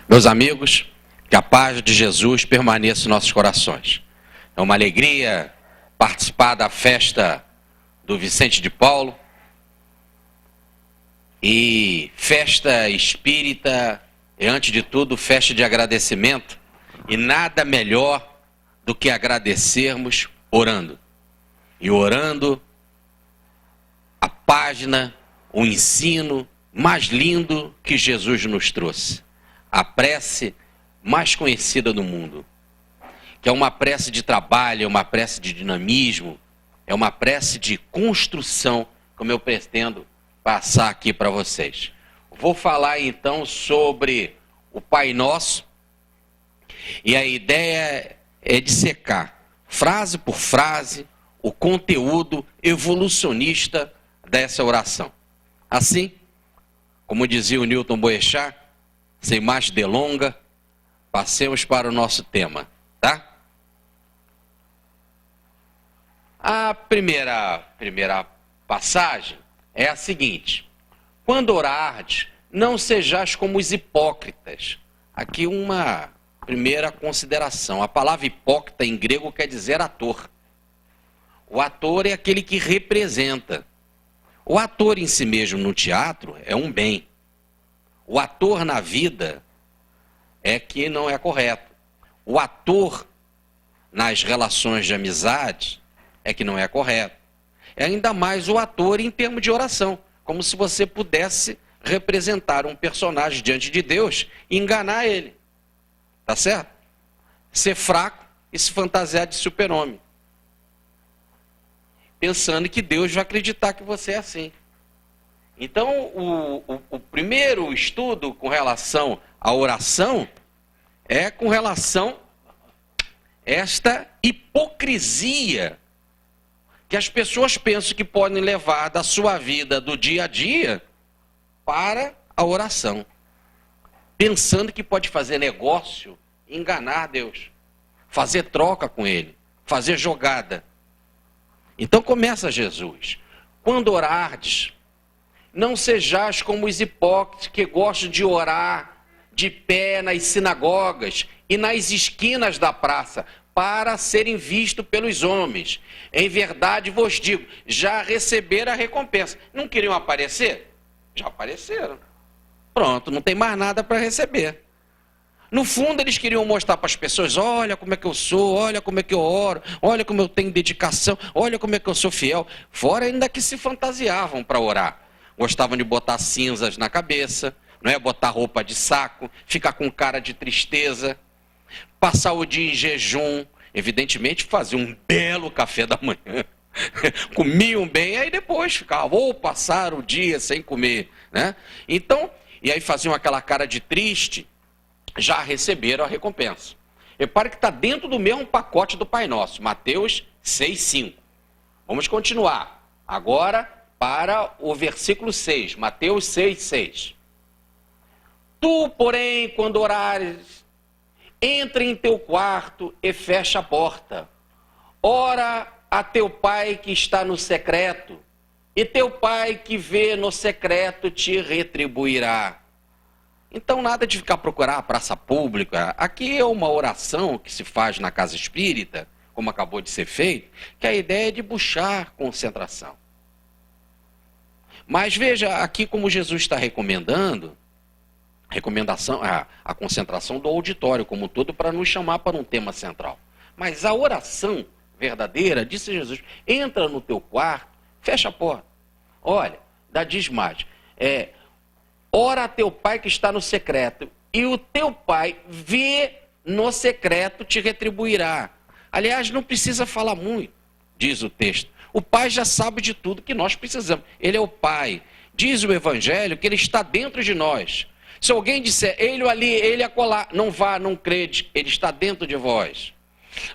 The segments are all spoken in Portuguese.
Meus amigos, que a paz de Jesus permaneça em nossos corações. É uma alegria participar da festa do Vicente de Paulo. E festa espírita é, antes de tudo, festa de agradecimento. E nada melhor do que agradecermos orando. E orando, a página, o ensino mais lindo que Jesus nos trouxe. A prece mais conhecida do mundo. Que é uma prece de trabalho, é uma prece de dinamismo, é uma prece de construção, como eu pretendo passar aqui para vocês. Vou falar então sobre o Pai Nosso, e a ideia é dissecar, frase por frase, o conteúdo evolucionista dessa oração. Assim, como dizia o Newton Boechat, sem mais delonga, passemos para o nosso tema, tá? A primeira passagem é a seguinte: quando orardes, não sejais como os hipócritas. Aqui uma primeira consideração. A palavra hipócrita em grego quer dizer ator. O ator é aquele que representa. O ator em si mesmo no teatro é um bem. O ator na vida é que não é correto. O ator nas relações de amizade é que não é correto. É ainda mais o ator em termos de oração, como se você pudesse representar um personagem diante de Deus e enganar ele. Tá certo? Ser fraco e se fantasiar de super-homem. Pensando que Deus vai acreditar que você é assim. Então, o primeiro estudo com relação à oração é com relação a esta hipocrisia que as pessoas pensam que podem levar da sua vida do dia a dia para a oração. Pensando que pode fazer negócio, enganar Deus, fazer troca com Ele, fazer jogada. Então começa Jesus. Quando orardes, não sejais como os hipócritas que gostam de orar de pé nas sinagogas e nas esquinas da praça, para serem vistos pelos homens. Em verdade vos digo, já receberam a recompensa. Não queriam aparecer? Já apareceram. Pronto, não tem mais nada para receber. No fundo, eles queriam mostrar para as pessoas: olha como é que eu sou, olha como é que eu oro, olha como eu tenho dedicação, olha como é que eu sou fiel. Fora ainda que se fantasiavam para orar. Gostavam de botar cinzas na cabeça, não é? Botar roupa de saco, ficar com cara de tristeza, passar o dia em jejum, evidentemente fazer um belo café da manhã, comiam bem, aí depois ficavam, ou passar o dia sem comer, né? Então, e aí faziam aquela cara de triste, já receberam a recompensa. Repare que está dentro do mesmo pacote do Pai Nosso, Mateus 6,5. Vamos continuar. Agora para o versículo 6, Mateus 6,6. Tu, porém, quando orares, entra em teu quarto e fecha a porta. Ora a teu pai que está no secreto, e teu pai que vê no secreto te retribuirá. Então nada de ficar procurar a praça pública. Aqui é uma oração que se faz na casa espírita, como acabou de ser feito, que a ideia é de buscar concentração. Mas veja aqui como Jesus está recomendando, a concentração do auditório como um todo, para nos chamar para um tema central. Mas a oração verdadeira, disse Jesus, entra no teu quarto, fecha a porta. Olha, diz mais, ora a teu pai que está no secreto, e o teu pai vê no secreto te retribuirá. Aliás, não precisa falar muito, diz o texto. O pai já sabe de tudo que nós precisamos. Ele é o pai. Diz o Evangelho que ele está dentro de nós. Se alguém disser, ele ali, ele acolá, não vá, não crede, ele está dentro de vós.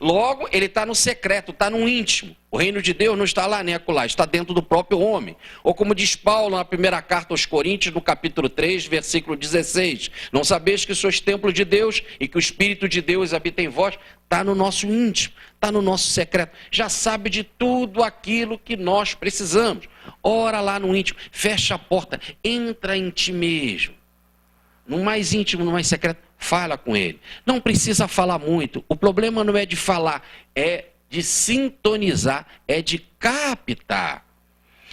Logo, ele está no secreto, está no íntimo. O reino de Deus não está lá nem acolá, está dentro do próprio homem. Ou como diz Paulo na primeira carta aos Coríntios, no capítulo 3, versículo 16. Não sabeis que sois templo de Deus e que o Espírito de Deus habita em vós? Está no nosso íntimo, está no nosso secreto. Já sabe de tudo aquilo que nós precisamos. Ora lá no íntimo, fecha a porta, entra em ti mesmo. No mais íntimo, no mais secreto, Fala com ele. Não precisa falar muito. O problema não é de falar, é de sintonizar, é de captar.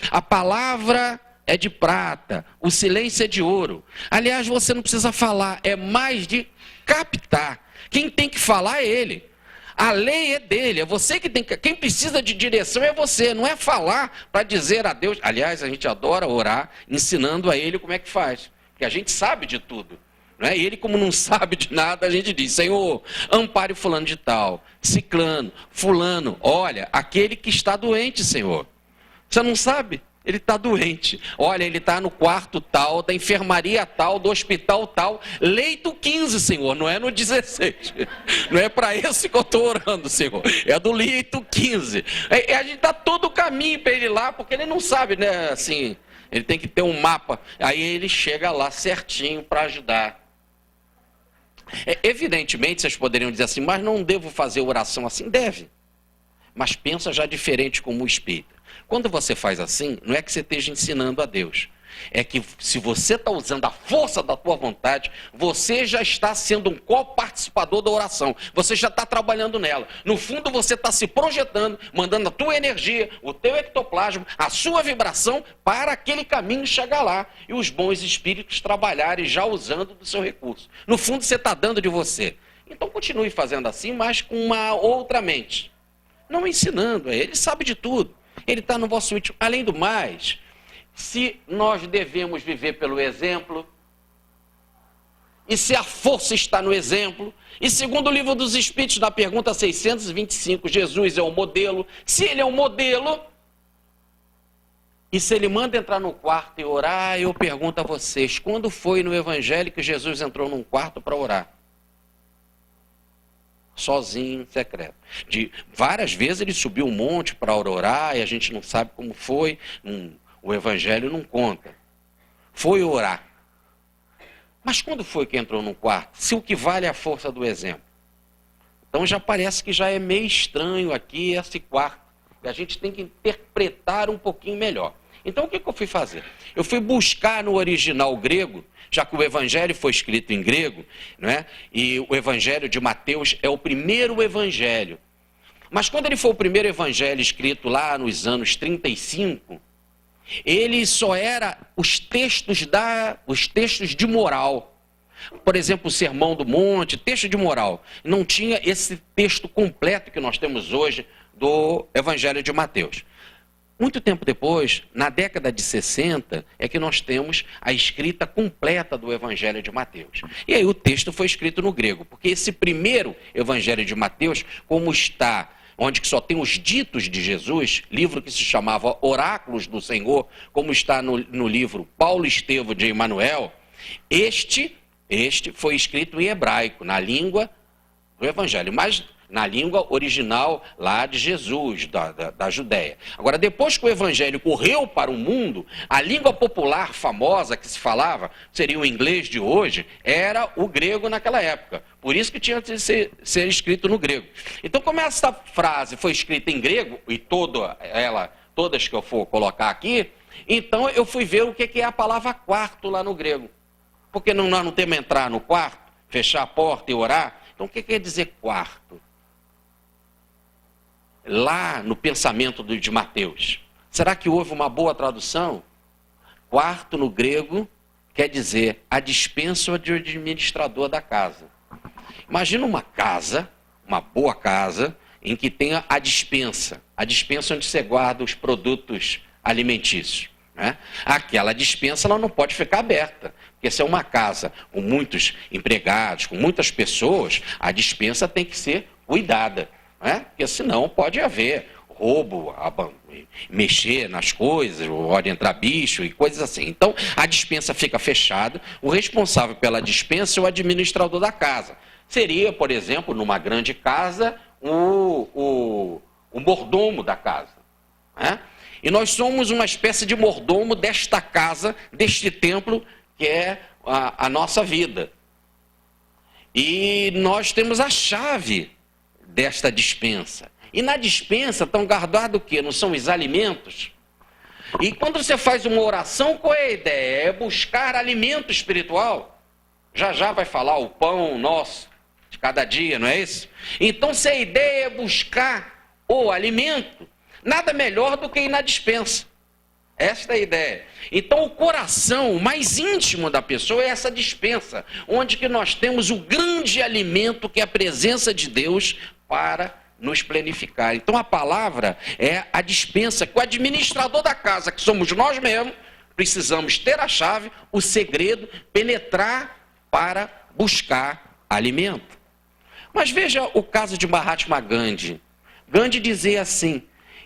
A palavra é de prata, o silêncio é de ouro. Aliás, você não precisa falar, é mais de captar. Quem tem que falar é ele. A lei é dele, é você que tem que... Quem precisa de direção é você, não é falar para dizer a Deus. Aliás, a gente adora orar ensinando a ele como é que faz, porque a gente sabe de tudo. Não é? E ele, como não sabe de nada, a gente diz: Senhor, ampare o fulano de tal, ciclano, fulano, olha, aquele que está doente, Senhor. Você não sabe? Ele está doente. Olha, ele está no quarto tal, da enfermaria tal, do hospital tal, leito 15, Senhor, não é no 16. Não é para esse que eu estou orando, Senhor. É do leito 15. A gente dá todo o caminho para ele lá, porque ele não sabe, né? Assim, ele tem que ter um mapa. Aí ele chega lá certinho para ajudar. Evidentemente, vocês poderiam dizer assim, mas não devo fazer oração assim? Deve. Mas pensa já diferente como o Espírito. Quando você faz assim, não é que você esteja ensinando a Deus. É que se você está usando a força da tua vontade, você já está sendo um coparticipador da oração. Você já está trabalhando nela. No fundo, você está se projetando, mandando a tua energia, o teu ectoplasma, a sua vibração para aquele caminho chegar lá. E os bons espíritos trabalharem já usando do seu recurso. No fundo, você está dando de você. Então, continue fazendo assim, mas com uma outra mente. Não ensinando, ele sabe de tudo. Ele está no vosso íntimo. Além do mais, se nós devemos viver pelo exemplo, e se a força está no exemplo, e segundo o Livro dos Espíritos, na pergunta 625, Jesus é o modelo. Se ele é o modelo, e se ele manda entrar no quarto e orar, eu pergunto a vocês, quando foi no Evangelho que Jesus entrou num quarto para orar? Sozinho, secreto. Várias vezes ele subiu um monte para orar e a gente não sabe como foi. O Evangelho não conta. Foi orar. Mas quando foi que entrou no quarto? Se o que vale é a força do exemplo. Então já parece que já é meio estranho aqui esse quarto. E a gente tem que interpretar um pouquinho melhor. Então o que eu fui fazer? Eu fui buscar no original grego, já que o Evangelho foi escrito em grego, não é? E o Evangelho de Mateus é o primeiro Evangelho. Mas quando ele foi o primeiro Evangelho escrito lá nos anos 35, ele só era os textos de moral. Por exemplo, o Sermão do Monte, texto de moral. Não tinha esse texto completo que nós temos hoje do Evangelho de Mateus. Muito tempo depois, na década de 60, é que nós temos a escrita completa do Evangelho de Mateus. E aí o texto foi escrito no grego, porque esse primeiro Evangelho de Mateus, como está, onde só tem os ditos de Jesus, livro que se chamava Oráculos do Senhor, como está no livro Paulo Estevão de Emanuel, este foi escrito em hebraico, na língua do Evangelho, mas na língua original lá de Jesus, da Judéia. Agora, depois que o Evangelho correu para o mundo, a língua popular famosa que se falava, seria o inglês de hoje, era o grego naquela época. Por isso que tinha que ser escrito no grego. Então, como essa frase foi escrita em grego, e todas que eu for colocar aqui, então eu fui ver o que é a palavra quarto lá no grego. Porque nós não temos que entrar no quarto, fechar a porta e orar. Então, o que quer dizer quarto? Lá no pensamento de Mateus, será que houve uma boa tradução? Quarto no grego quer dizer a dispensa de administrador da casa. Imagina uma casa, uma boa casa, em que tenha a dispensa onde você guarda os produtos alimentícios. Né? Aquela dispensa ela não pode ficar aberta, porque se é uma casa com muitos empregados, com muitas pessoas, a dispensa tem que ser cuidada. Porque senão pode haver roubo, mexer nas coisas, pode entrar bicho e coisas assim. Então, a dispensa fica fechada, o responsável pela dispensa é o administrador da casa. Seria, por exemplo, numa grande casa, o mordomo da casa. E nós somos uma espécie de mordomo desta casa, deste templo, que é a nossa vida. E nós temos a chave desta dispensa. E na dispensa estão guardados o quê? Não são os alimentos? E quando você faz uma oração, qual é a ideia? É buscar alimento espiritual. Já já vai falar o pão nosso de cada dia, não é isso? Então, se a ideia é buscar o alimento, nada melhor do que ir na despensa. Esta é a ideia. Então, o coração mais íntimo da pessoa é essa despensa, onde que nós temos o grande alimento que é a presença de Deus para nos planificar. Então, a palavra é a despensa que o administrador da casa, que somos nós mesmos, precisamos ter a chave, o segredo, penetrar para buscar alimento. Mas veja o caso de Mahatma Gandhi. Gandhi dizia assim: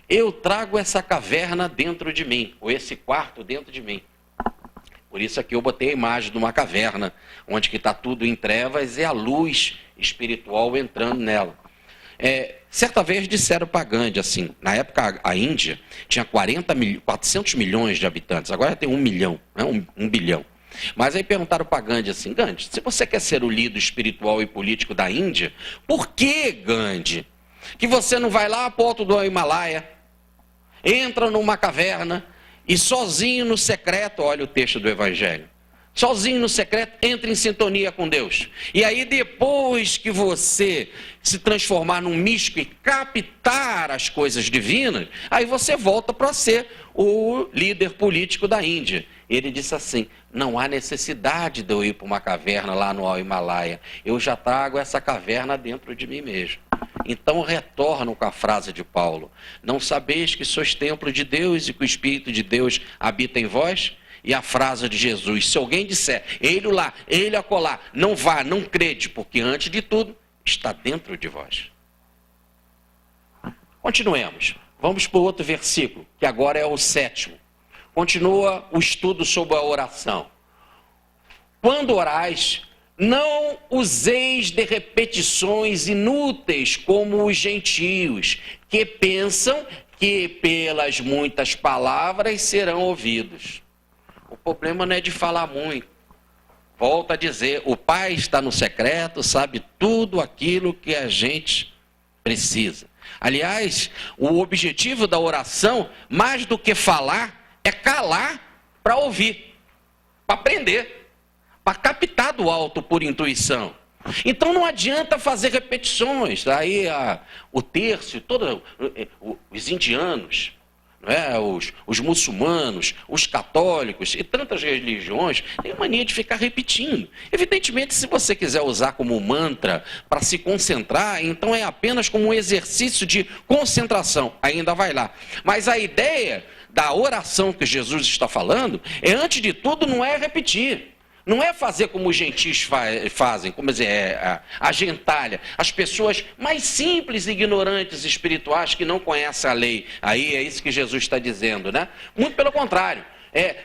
eu trago essa caverna dentro de mim, ou esse quarto dentro de mim. Por isso aqui eu botei a imagem de uma caverna, onde que está tudo em trevas e a luz espiritual entrando nela. Certa vez disseram para Gandhi assim, na época a Índia tinha 400 milhões de habitantes, agora tem 1 milhão, né? 1 bilhão. Mas aí perguntaram para Gandhi assim: Gandhi, se você quer ser o líder espiritual e político da Índia, por que, Gandhi, que você não vai lá para o alto do Himalaia, entra numa caverna e sozinho no secreto, olha o texto do Evangelho, sozinho no secreto, entra em sintonia com Deus. E aí depois que você se transformar num místico e captar as coisas divinas, aí você volta para ser o líder político da Índia. Ele disse assim: não há necessidade de eu ir para uma caverna lá no Himalaia, eu já trago essa caverna dentro de mim mesmo. Então retornam com a frase de Paulo: não sabeis que sois templo de Deus e que o Espírito de Deus habita em vós? E a frase de Jesus: se alguém disser, ele lá, ele acolá, não vá, não crede, porque antes de tudo está dentro de vós. Continuemos. Vamos para o outro versículo, que agora é o 7º. Continua o estudo sobre a oração. Quando orais, não useis de repetições inúteis como os gentios, que pensam que pelas muitas palavras serão ouvidos. O problema não é de falar muito. Volto a dizer, o Pai está no secreto, sabe tudo aquilo que a gente precisa. Aliás, o objetivo da oração, mais do que falar, é calar para ouvir, para aprender, para captar do alto por intuição. Então não adianta fazer repetições. Aí o terço, os indianos, os muçulmanos, os católicos e tantas religiões têm mania de ficar repetindo. Evidentemente, se você quiser usar como mantra para se concentrar, então é apenas como um exercício de concentração, ainda vai lá. Mas a ideia da oração que Jesus está falando é, antes de tudo, não é repetir. Não é fazer como os gentios fazem, como dizer, a gentalha, as pessoas mais simples e ignorantes espirituais que não conhecem a lei. Aí é isso que Jesus está dizendo, né? Muito pelo contrário.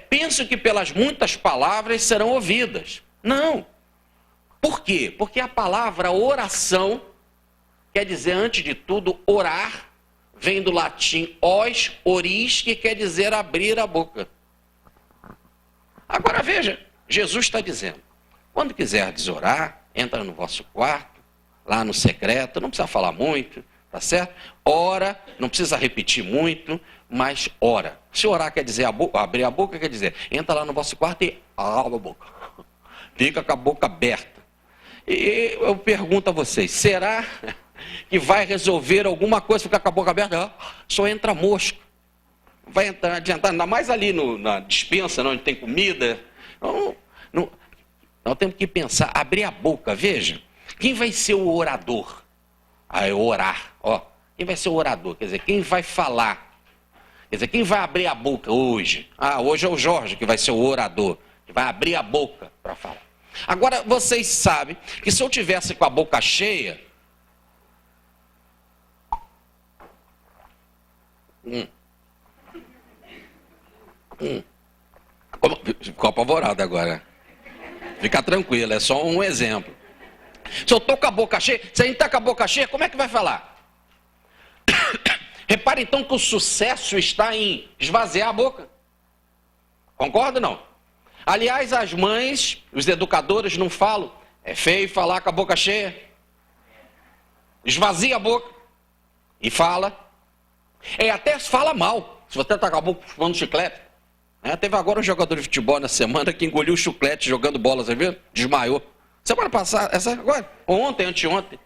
Penso que pelas muitas palavras serão ouvidas. Não. Por quê? Porque a palavra oração quer dizer, antes de tudo, orar, vem do latim os, oris, que quer dizer abrir a boca. Agora veja, Jesus está dizendo, quando quiserdes orar, entra no vosso quarto, lá no secreto, não precisa falar muito, tá certo? Ora, não precisa repetir muito, mas ora. Se orar quer dizer abrir a boca, quer dizer, entra lá no vosso quarto e abre a boca. Fica com a boca aberta. E eu pergunto a vocês, será que vai resolver alguma coisa ficar com a boca aberta? Só entra mosca. Vai adiantar, ainda mais ali na despensa, onde tem comida. Nós temos que pensar, abrir a boca, veja, quem vai ser o orador? Orar, quem vai ser o orador? Quer dizer, quem vai falar? Quer dizer, quem vai abrir a boca hoje? Hoje é o Jorge que vai ser o orador, que vai abrir a boca para falar. Agora, vocês sabem que se eu tivesse com a boca cheia, ficou apavorado agora. Fica tranquilo, é só um exemplo. Se eu estou com a boca cheia, se a gente está com a boca cheia, como é que vai falar? Repare então que o sucesso está em esvaziar a boca. Concorda ou não? Aliás, as mães, os educadores não falam, é feio falar com a boca cheia. Esvazia a boca e fala. Até se fala mal, se você está com a boca fumando chiclete. Teve agora um jogador de futebol na semana que engoliu o chiclete jogando bola, você viu? Desmaiou. Semana passada, essa agora, ontem, anteontem.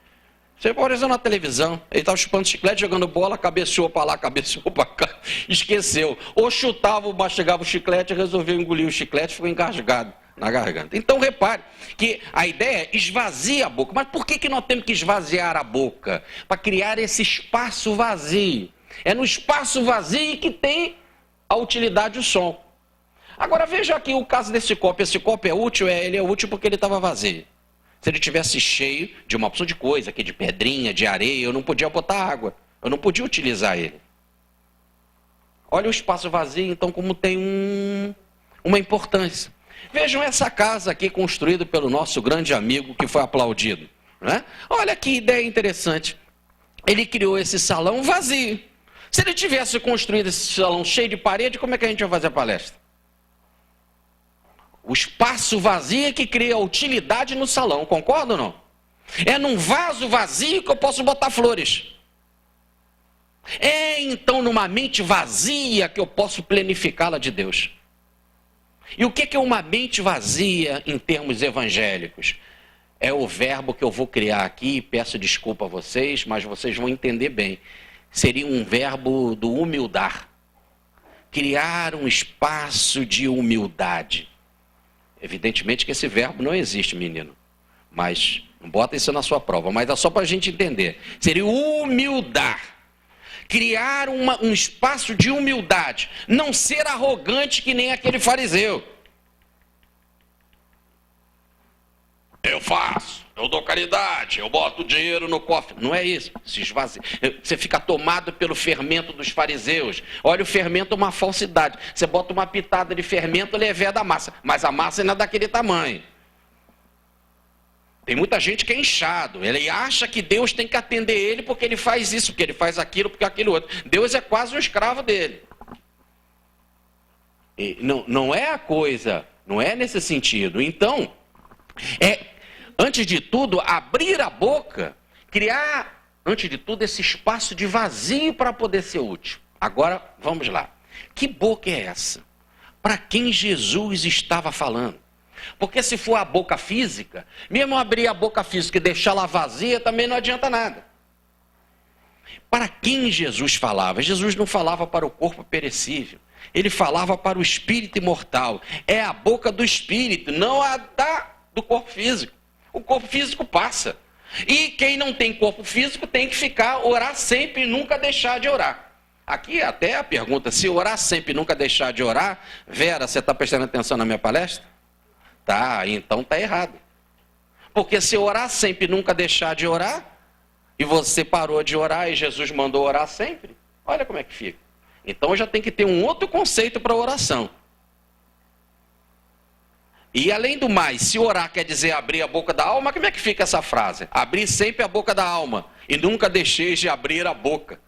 Você pode ver na televisão. Ele estava chupando chiclete, jogando bola, cabeceou para lá, cabeceou para cá, esqueceu. Ou chutava, mastigava o chiclete, resolveu engolir o chiclete, ficou engasgado na garganta. Então repare que a ideia é esvaziar a boca. Mas por que nós temos que esvaziar a boca? Para criar esse espaço vazio. É no espaço vazio que tem a utilidade do som. Agora veja aqui o caso desse copo. Esse copo é útil? Ele é útil porque ele estava vazio. Se ele tivesse cheio de uma opção de coisa, aqui de pedrinha, de areia, eu não podia botar água. Eu não podia utilizar ele. Olha o espaço vazio, então, como tem uma importância. Vejam essa casa aqui construída pelo nosso grande amigo que foi aplaudido. Né? Olha que ideia interessante. Ele criou esse salão vazio. Se ele tivesse construído esse salão cheio de parede, como é que a gente vai fazer a palestra? O espaço vazio é que cria utilidade no salão, concorda ou não? É num vaso vazio que eu posso botar flores. É então numa mente vazia que eu posso planificá-la de Deus. E o que é uma mente vazia em termos evangélicos? É o verbo que eu vou criar aqui, peço desculpa a vocês, mas vocês vão entender bem. Seria um verbo do humildar. Criar um espaço de humildade. Evidentemente que esse verbo não existe, menino. Mas, não bota isso na sua prova, mas é só para a gente entender. Seria humildar. Criar um espaço de humildade. Não ser arrogante que nem aquele fariseu. Eu faço, eu dou caridade, eu boto dinheiro no cofre. Não é isso, se esvazia. Você fica tomado pelo fermento dos fariseus. Olha, o fermento é uma falsidade. Você bota uma pitada de fermento, ele é véia da massa. Mas a massa não é daquele tamanho. Tem muita gente que é inchado. Ele acha que Deus tem que atender ele porque ele faz isso, porque ele faz aquilo, porque aquilo outro. Deus é quase um escravo dele. E não é a coisa, não é nesse sentido. Então, antes de tudo, abrir a boca, criar, antes de tudo, esse espaço de vazio para poder ser útil. Agora, vamos lá. Que boca é essa? Para quem Jesus estava falando? Porque se for a boca física, mesmo abrir a boca física e deixá-la vazia, também não adianta nada. Para quem Jesus falava? Jesus não falava para o corpo perecível. Ele falava para o espírito imortal. É a boca do espírito, não a do corpo físico. O corpo físico passa. E quem não tem corpo físico tem que orar sempre e nunca deixar de orar. Aqui até a pergunta, se orar sempre e nunca deixar de orar, Vera, você está prestando atenção na minha palestra? Tá, então está errado. Porque se orar sempre e nunca deixar de orar, e você parou de orar e Jesus mandou orar sempre, olha como é que fica. Então já tem que ter um outro conceito para oração. E além do mais, se orar quer dizer abrir a boca da alma, como é que fica essa frase? Abrir sempre a boca da alma e nunca deixeis de abrir a boca.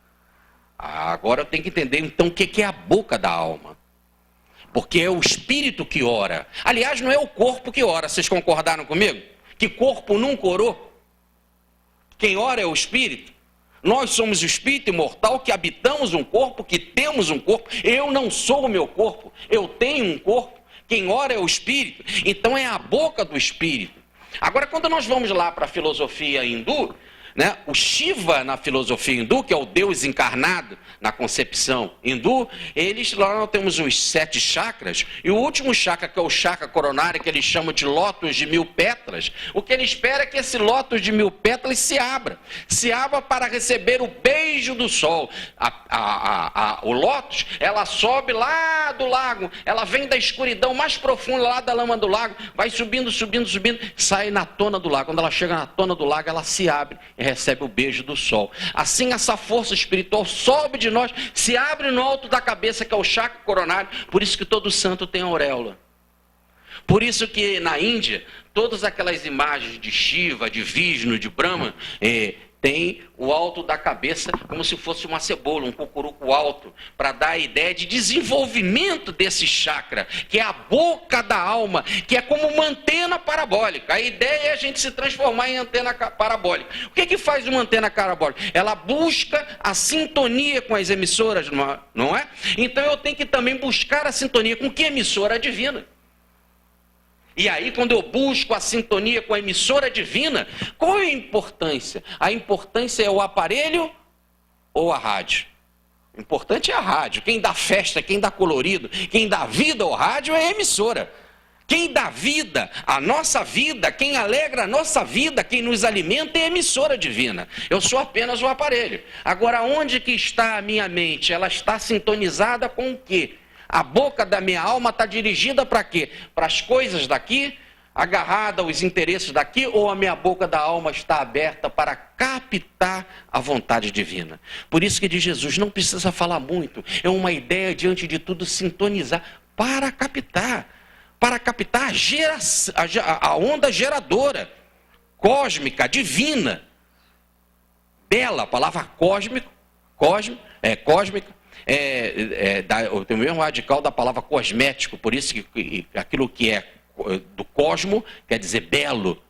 Agora eu tenho que entender então o que é a boca da alma. Porque é o espírito que ora. Aliás, não é o corpo que ora, vocês concordaram comigo? Que corpo nunca orou? Quem ora é o espírito. Nós somos o espírito imortal que habitamos um corpo, que temos um corpo. Eu não sou o meu corpo, eu tenho um corpo. Quem ora é o espírito, então é a boca do espírito. Agora, quando nós vamos lá para a filosofia hindu, né, o Shiva na filosofia hindu, que é o Deus encarnado na concepção hindu, lá nós temos os 7 chakras, e o último chakra, que é o chakra coronário, que eles chamam de lótus de 1000 pétalas, o que ele espera é que esse lótus de 1000 pétalas se abra para receber o beijo do sol. O lótus, ela sobe lá do lago, ela vem da escuridão mais profunda, lá da lama do lago, vai subindo, subindo, subindo, sai na tona do lago. Quando ela chega na tona do lago, ela se abre e recebe o beijo do sol. Assim, essa força espiritual sobe de nós, se abre no alto da cabeça, que é o chakra coronário. Por isso que todo santo tem auréola. Por isso que na Índia, todas aquelas imagens de Shiva, de Vishnu, de Brahma, tem o alto da cabeça como se fosse uma cebola, um cucuruco alto, para dar a ideia de desenvolvimento desse chakra, que é a boca da alma, que é como uma antena parabólica. A ideia é a gente se transformar em antena parabólica. O que que faz uma antena parabólica? Ela busca a sintonia com as emissoras, não é? Então eu tenho que também buscar a sintonia com que emissora divina. E aí, quando eu busco a sintonia com a emissora divina, qual é a importância? A importância é o aparelho ou a rádio? O importante é a rádio. Quem dá festa, quem dá colorido, quem dá vida ao rádio é a emissora. Quem dá vida à nossa vida, quem alegra a nossa vida, quem nos alimenta é a emissora divina. Eu sou apenas o aparelho. Agora, onde que está a minha mente? Ela está sintonizada com o quê? A boca da minha alma está dirigida para quê? Para as coisas daqui, agarrada aos interesses daqui, ou a minha boca da alma está aberta para captar a vontade divina? Por isso que diz Jesus, não precisa falar muito, é uma ideia, diante de tudo, sintonizar para captar a onda geradora, cósmica, divina, bela, a palavra cósmica, tem o mesmo radical da palavra cosmético, por isso que aquilo que é do cosmo quer dizer belo,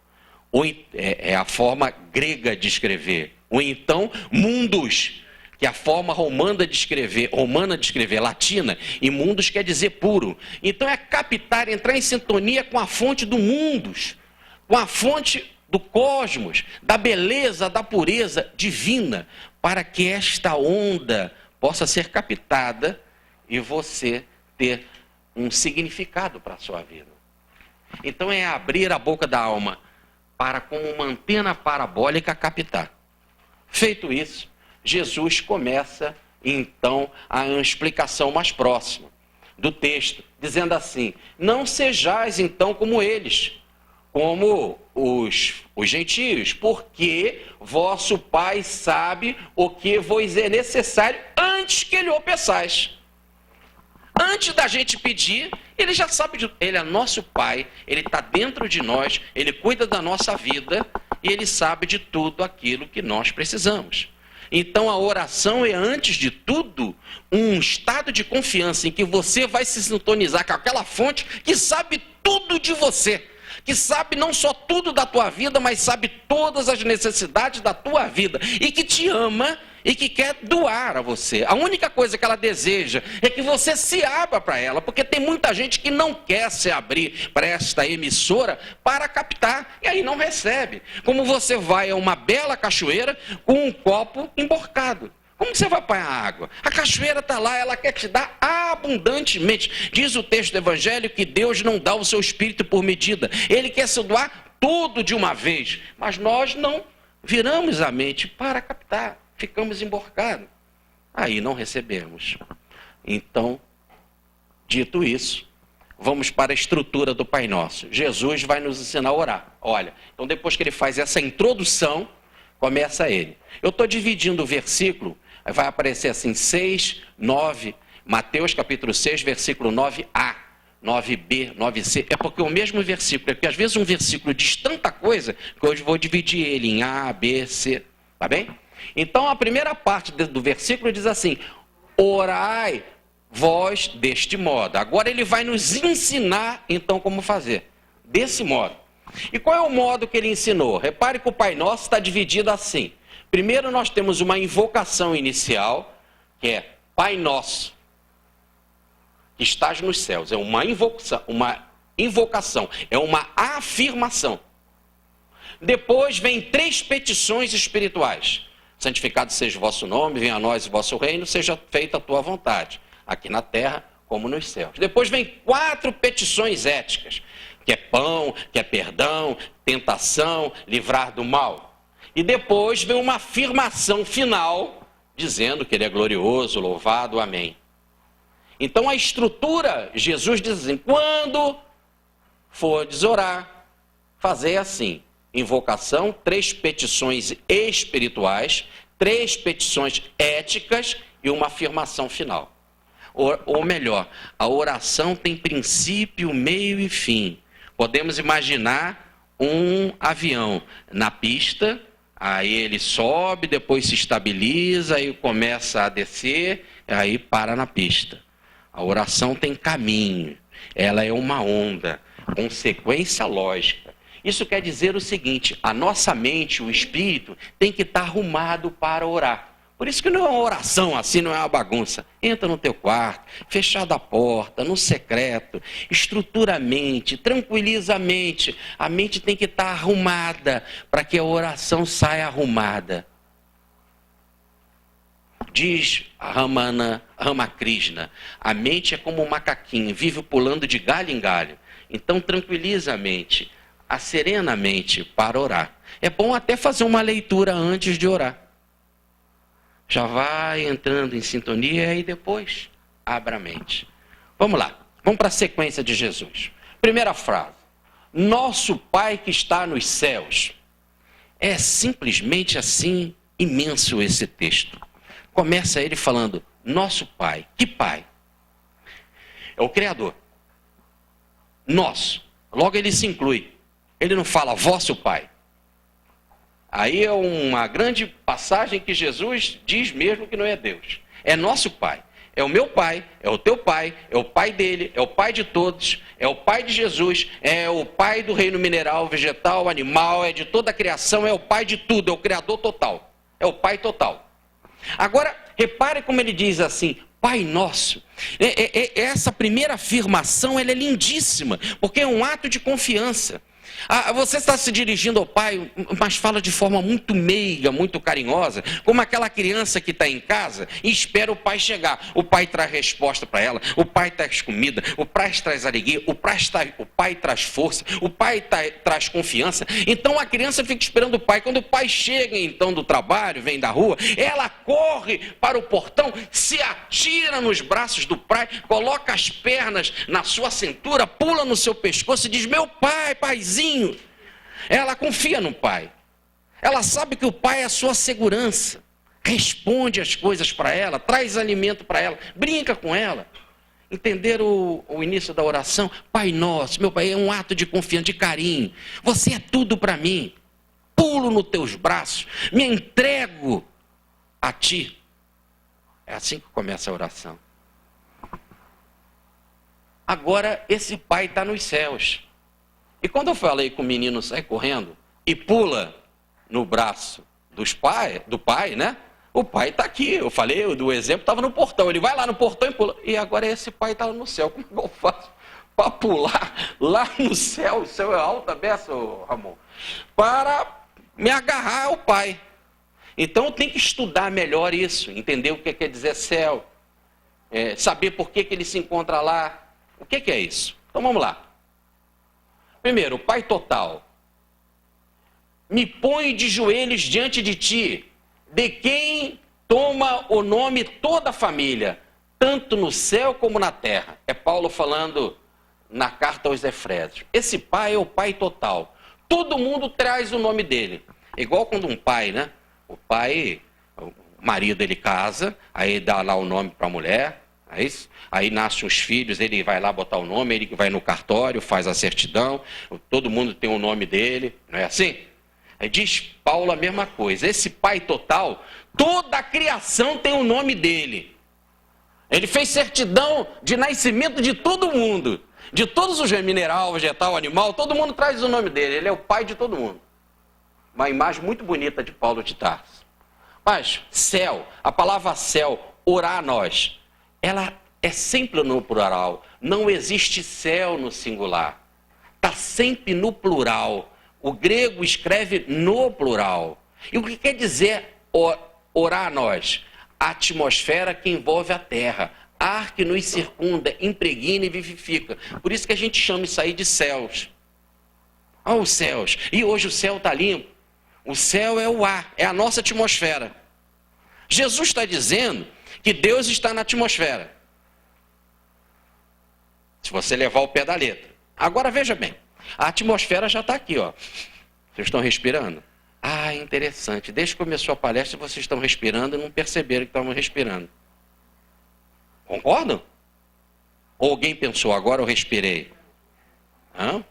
ou é a forma grega de escrever, ou então mundus, que é a forma romana de escrever, latina, e mundus quer dizer puro. Então é captar, entrar em sintonia com a fonte do mundus, com a fonte do cosmos, da beleza, da pureza divina, para que esta onda possa ser captada e você ter um significado para a sua vida. Então é abrir a boca da alma para, como uma antena parabólica, captar. Feito isso, Jesus começa então a explicação mais próxima do texto, dizendo assim: não sejais então como eles, como os gentios, porque vosso Pai sabe o que vos é necessário antes que lhe o peçais. Antes da gente pedir, ele já sabe, ele é nosso Pai, ele está dentro de nós, ele cuida da nossa vida e ele sabe de tudo aquilo que nós precisamos. Então a oração é, antes de tudo, um estado de confiança em que você vai se sintonizar com aquela fonte que sabe tudo de você, que sabe não só tudo da tua vida, mas sabe todas as necessidades da tua vida, e que te ama e que quer doar a você. A única coisa que ela deseja é que você se abra para ela, porque tem muita gente que não quer se abrir para esta emissora para captar, e aí não recebe. Como você vai a uma bela cachoeira com um copo emborcado. Como você vai apanhar água? A cachoeira está lá, ela quer te dar abundantemente. Diz o texto do Evangelho que Deus não dá o seu espírito por medida. Ele quer se doar tudo de uma vez. Mas nós não viramos a mente para captar. Ficamos emborcados. Aí não recebemos. Então, dito isso, vamos para a estrutura do Pai Nosso. Jesus vai nos ensinar a orar. Olha, então depois que ele faz essa introdução, começa ele. Eu estou dividindo o versículo, vai aparecer assim, 6, 9, Mateus capítulo 6, versículo 9a, 9b, 9c. É porque o mesmo versículo, é porque às vezes um versículo diz tanta coisa, que hoje vou dividir ele em A, B, C, tá bem? Então a primeira parte do versículo diz assim: orai vós deste modo. Agora ele vai nos ensinar então como fazer, desse modo. E qual é o modo que ele ensinou? Repare que o Pai Nosso está dividido assim. Primeiro nós temos uma invocação inicial, que é Pai Nosso, que estás nos céus. É uma invocação, é uma afirmação. Depois vem 3 petições espirituais. Santificado seja o vosso nome, venha a nós o vosso reino, seja feita a tua vontade, aqui na terra como nos céus. Depois vem 4 petições éticas, que é pão, que é perdão, tentação, livrar do mal. E depois vem uma afirmação final, dizendo que ele é glorioso, louvado, amém. Então a estrutura, Jesus diz assim: quando fordes orar, fazei assim. Invocação, 3 petições espirituais, 3 petições éticas e uma afirmação final. Ou melhor, a oração tem princípio, meio e fim. Podemos imaginar um avião na pista, Aí ele sobe, depois se estabiliza, aí começa a descer, aí para na pista. A oração tem caminho, ela é uma onda, consequência lógica. Isso quer dizer o seguinte: a nossa mente, o espírito, tem que estar arrumado para orar. Por isso que não é uma oração assim, não é uma bagunça. Entra no teu quarto, fechada a porta, no secreto, estrutura a mente, tranquiliza a mente. A mente tem que estar arrumada para que a oração saia arrumada. Diz Ramakrishna, a mente é como um macaquinho, vive pulando de galho em galho. Então tranquiliza a mente, acerena a mente para orar. É bom até fazer uma leitura antes de orar. Já vai entrando em sintonia e depois abra a mente. Vamos lá, vamos para a sequência de Jesus. Primeira frase: nosso Pai que está nos céus. É simplesmente assim imenso esse texto. Começa ele falando, nosso Pai. Que Pai? É o Criador. Nosso. Logo ele se inclui. Ele não fala vosso Pai. Aí é uma grande passagem que Jesus diz mesmo que não é Deus. É nosso Pai. É o meu Pai, é o teu Pai, é o Pai dele, é o Pai de todos, é o Pai de Jesus, é o Pai do reino mineral, vegetal, animal, é de toda a criação, é o Pai de tudo, é o Criador total. É o Pai total. Agora, repare como ele diz assim, Pai Nosso. Essa primeira afirmação ela é lindíssima, porque é um ato de confiança. Você está se dirigindo ao pai, mas fala de forma muito meiga, muito carinhosa, como aquela criança que está em casa e espera o pai chegar. O pai traz resposta para ela, o pai traz comida, o pai traz alegria, o pai traz força, o pai traz confiança. Então a criança fica esperando o pai. Quando o pai chega então do trabalho, vem da rua, ela corre para o portão, se atira nos braços do pai, coloca as pernas na sua cintura, pula no seu pescoço e diz, meu pai, paizinho. Ela confia no pai. Ela sabe que o pai é a sua segurança. Responde as coisas para ela, traz alimento para ela, brinca com ela. Entenderam o início da oração? Pai nosso, meu pai, é um ato de confiança, de carinho. Você é tudo para mim. Pulo nos teus braços, me entrego a ti. É assim que começa a oração. Agora esse pai está nos céus. E quando eu falei que o menino sai correndo e pula no braço do pai, né? O pai está aqui. Eu falei, do exemplo, estava no portão. Ele vai lá no portão e pula. E agora esse pai está no céu. Como é que eu faço para pular lá no céu? O céu é alto, beça, Ramon. Para me agarrar ao pai. Então eu tenho que estudar melhor isso. Entender o que quer dizer céu. Saber por que ele se encontra lá. O que é isso? Então vamos lá. Primeiro, Pai total, me põe de joelhos diante de ti, de quem toma o nome toda a família, tanto no céu como na terra. É Paulo falando na carta aos Efésios. Esse pai é o pai total. Todo mundo traz o nome dele. É igual quando um pai, né? O pai, o marido, ele casa, aí dá lá o nome para a mulher. É isso? Aí nascem os filhos, ele vai lá botar o nome, ele vai no cartório, faz a certidão, todo mundo tem o nome dele, não é assim? Aí diz Paulo a mesma coisa, esse pai total, toda a criação tem o nome dele. Ele fez certidão de nascimento de todo mundo, de todos os mineral, vegetal, animal, todo mundo traz o nome dele, ele é o pai de todo mundo. Uma imagem muito bonita de Paulo de Tarso. Mas céu, a palavra céu, orar a nós, ela é sempre no plural. Não existe céu no singular. Está sempre no plural. O grego escreve no plural. E o que quer dizer orar a nós? A atmosfera que envolve a terra. Ar que nos circunda, impregna e vivifica. Por isso que a gente chama isso aí de céus. Olha os céus. E hoje o céu está limpo. O céu é o ar, é a nossa atmosfera. Jesus está dizendo que Deus está na atmosfera. Se você levar o pé da letra. Agora veja bem, a atmosfera já está aqui, ó. Vocês estão respirando? Ah, interessante. Desde que começou a palestra, vocês estão respirando e não perceberam que estavam respirando. Concordam? Ou alguém pensou, agora eu respirei? Hã?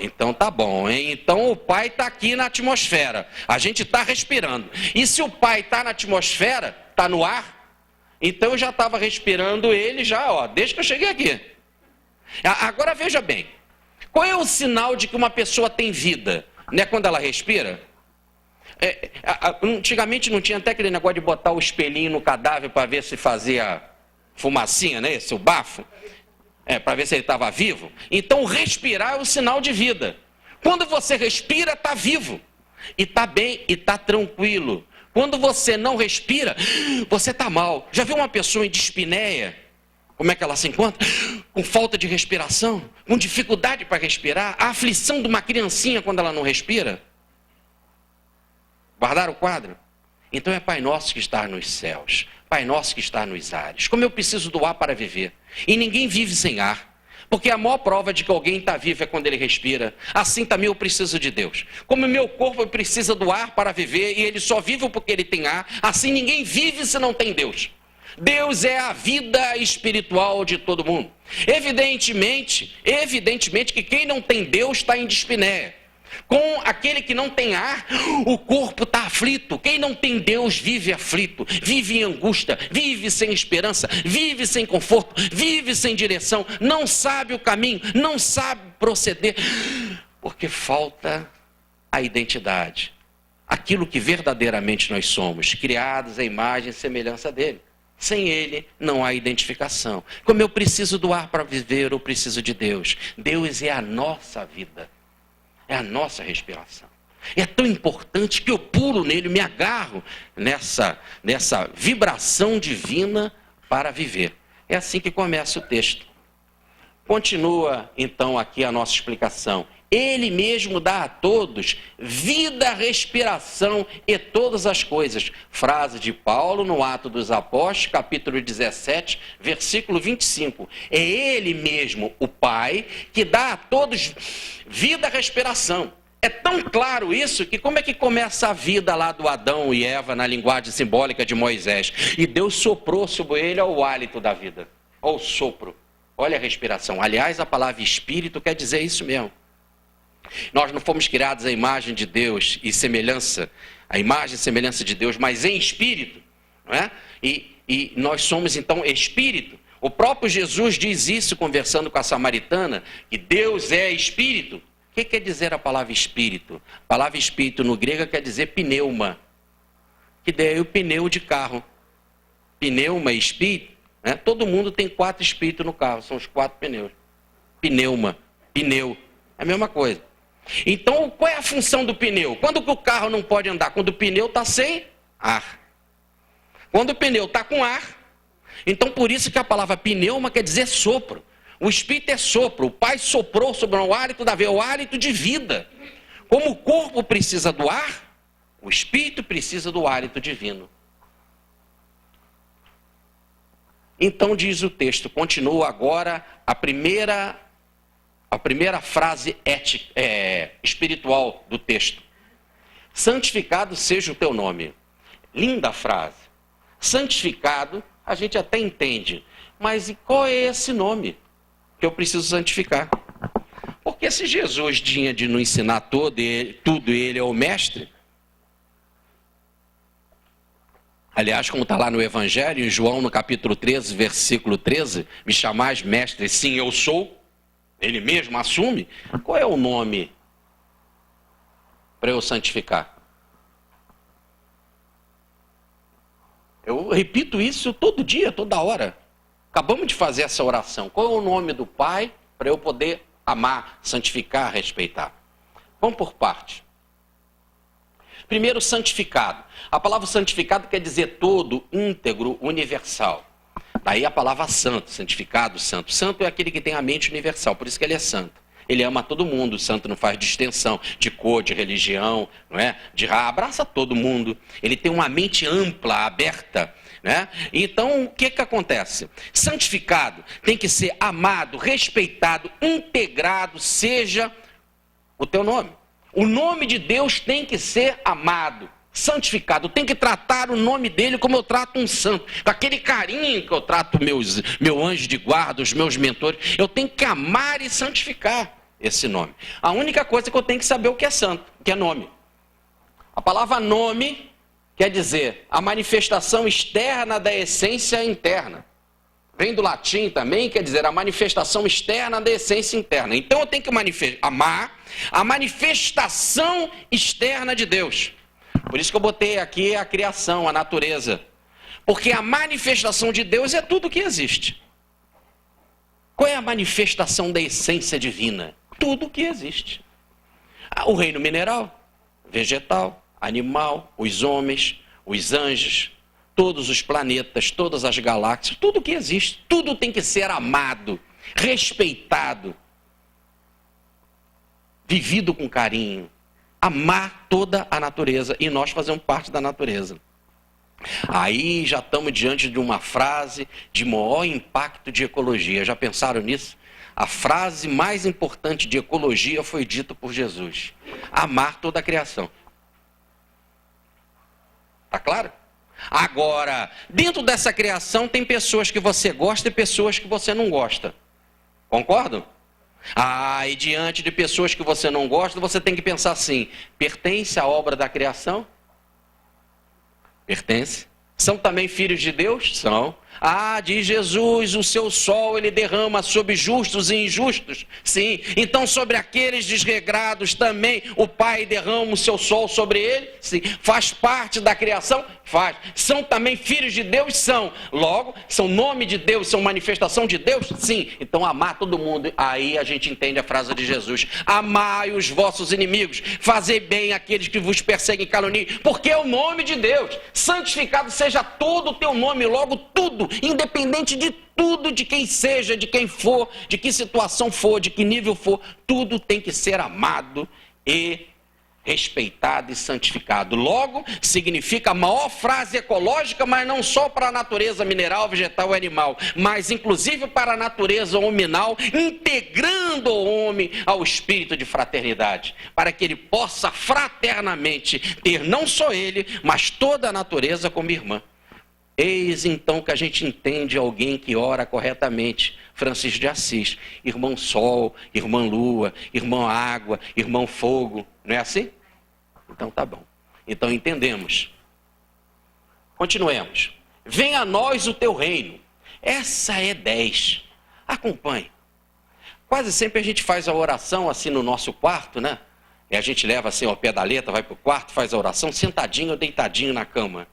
Então tá bom, hein? Então o Pai está aqui na atmosfera, a gente está respirando. E se o Pai está na atmosfera, está no ar, então eu já estava respirando ele já, ó, desde que eu cheguei aqui. Agora veja bem, qual é o sinal de que uma pessoa tem vida? Não é quando ela respira? Antigamente não tinha até aquele negócio de botar o espelhinho no cadáver para ver se fazia fumacinha, né? Esse o bafo. Para ver se ele estava vivo. Então respirar é o sinal de vida. Quando você respira, está vivo. E está bem, e está tranquilo. Quando você não respira, você está mal. Já viu uma pessoa em dispneia? Como é que ela se encontra? Com falta de respiração, com dificuldade para respirar. A aflição de uma criancinha quando ela não respira. Guardaram o quadro? Então é Pai Nosso que está nos céus. Pai Nosso que está nos ares. Como eu preciso do ar para viver. E ninguém vive sem ar. Porque a maior prova de que alguém está vivo é quando ele respira. Assim também eu preciso de Deus. Como o meu corpo precisa do ar para viver e ele só vive porque ele tem ar, assim ninguém vive se não tem Deus. Deus é a vida espiritual de todo mundo. Evidentemente que quem não tem Deus está em dispneia. Com aquele que não tem ar, o corpo está aflito. Quem não tem Deus vive aflito, vive em angústia, vive sem esperança, vive sem conforto, vive sem direção, não sabe o caminho, não sabe proceder, porque falta a identidade. Aquilo que verdadeiramente nós somos, criados à imagem e semelhança dele. Sem ele não há identificação. Como eu preciso do ar para viver, eu preciso de Deus. Deus é a nossa vida. É a nossa respiração. É tão importante que eu pulo nele, me agarro nessa vibração divina para viver. É assim que começa o texto. Continua então aqui a nossa explicação. Ele mesmo dá a todos vida, respiração e todas as coisas. Frase de Paulo no Atos dos Apóstolos, capítulo 17, versículo 25. É ele mesmo, o Pai, que dá a todos vida, respiração. É tão claro isso que como é que começa a vida lá do Adão e Eva na linguagem simbólica de Moisés? E Deus soprou sobre ele o hálito da vida, ou o sopro. Olha a respiração. Aliás, a palavra espírito quer dizer isso mesmo. Nós não fomos criados à imagem de Deus e semelhança, a imagem e semelhança de Deus, mas em espírito, não é? E nós somos então espírito. O próprio Jesus diz isso conversando com a samaritana, que Deus é espírito. O que quer dizer a palavra espírito? A palavra espírito no grego quer dizer pneuma, que daí o pneu de carro. Pneuma, espírito, né? Todo mundo tem 4 espíritos no carro, são os 4 pneus. Pneuma, pneu, é a mesma coisa. Então, qual é a função do pneu? Quando que o carro não pode andar? Quando o pneu está sem ar. Quando o pneu está com ar, então por isso que a palavra pneuma quer dizer sopro. O Espírito é sopro. O Pai soprou sobre o hálito da vida, o hálito de vida. Como o corpo precisa do ar, o Espírito precisa do hálito divino. Então diz o texto, continua agora a primeira frase espiritual do texto. Santificado seja o teu nome. Linda frase. Santificado, a gente até entende. Mas e qual é esse nome que eu preciso santificar? Porque se Jesus tinha de nos ensinar tudo, ele é o mestre. Aliás, como está lá no Evangelho, em João, no capítulo 13, versículo 13, me chamais mestre, sim, eu sou. Ele mesmo assume. Qual é o nome para eu santificar? Eu repito isso todo dia, toda hora. Acabamos de fazer essa oração. Qual é o nome do Pai para eu poder amar, santificar, respeitar? Vamos por parte. Primeiro, santificado. A palavra santificado quer dizer todo, íntegro, universal. Daí a palavra santo, santificado, santo. Santo é aquele que tem a mente universal, por isso que ele é santo. Ele ama todo mundo, o santo não faz distinção de cor, de religião, não é? De raça, abraça todo mundo. Ele tem uma mente ampla, aberta, né? Então, o que acontece? Santificado tem que ser amado, respeitado, integrado, seja o teu nome. O nome de Deus tem que ser amado, santificado. Tem que tratar o nome dele como eu trato um santo. Com aquele carinho que eu trato meu anjo de guarda, os meus mentores. Eu tenho que amar e santificar. esse nome. A única coisa que eu tenho que saber o que é santo, o que é nome. A palavra nome quer dizer a manifestação externa da essência interna. Vem do latim também, quer dizer a manifestação externa da essência interna. Então eu tenho que amar a manifestação externa de Deus. Por isso que eu botei aqui a criação, a natureza. Porque a manifestação de Deus é tudo que existe. Qual é a manifestação da essência divina? Tudo que existe. O reino mineral, vegetal, animal, os homens, os anjos, todos os planetas, todas as galáxias, tudo que existe, tudo tem que ser amado, respeitado, vivido com carinho. Amar toda a natureza, e nós fazemos parte da natureza. Aí já estamos diante de uma frase de maior impacto de ecologia. Já pensaram nisso? A frase mais importante de ecologia foi dita por Jesus: amar toda a criação. Tá claro? Agora, dentro dessa criação tem pessoas que você gosta e pessoas que você não gosta. Concordam? E diante de pessoas que você não gosta, você tem que pensar assim: pertence à obra da criação? Pertence. São também filhos de Deus? São. Diz Jesus, o seu sol ele derrama sobre justos e injustos. Sim. Então sobre aqueles desregrados também o Pai derrama o seu sol sobre ele? Sim. Faz parte da criação? Faz. São também filhos de Deus? São. Logo, são nome de Deus, são manifestação de Deus? Sim. Então amar todo mundo. Aí a gente entende a frase de Jesus: amai os vossos inimigos, fazei bem àqueles que vos perseguem e caluniem, porque é o nome de Deus. Santificado seja todo o teu nome. Logo tudo, independente de tudo, de quem seja, de quem for, de que situação for, de que nível for, tudo tem que ser amado e respeitado e santificado. Logo, significa a maior frase ecológica, mas não só para a natureza mineral, vegetal e animal, mas inclusive para a natureza hominal, integrando o homem ao espírito de fraternidade, para que ele possa fraternamente ter não só ele, mas toda a natureza como irmã. Eis então que a gente entende alguém que ora corretamente. Francisco de Assis, irmão Sol, irmã Lua, irmão Água, irmão Fogo. Não é assim? Então tá bom. Então entendemos. Continuemos. Venha a nós o teu reino. Essa é 10. Acompanhe. Quase sempre a gente faz a oração assim no nosso quarto, né? E a gente leva assim ao pé da letra, vai para o quarto, faz a oração sentadinho ou deitadinho na cama.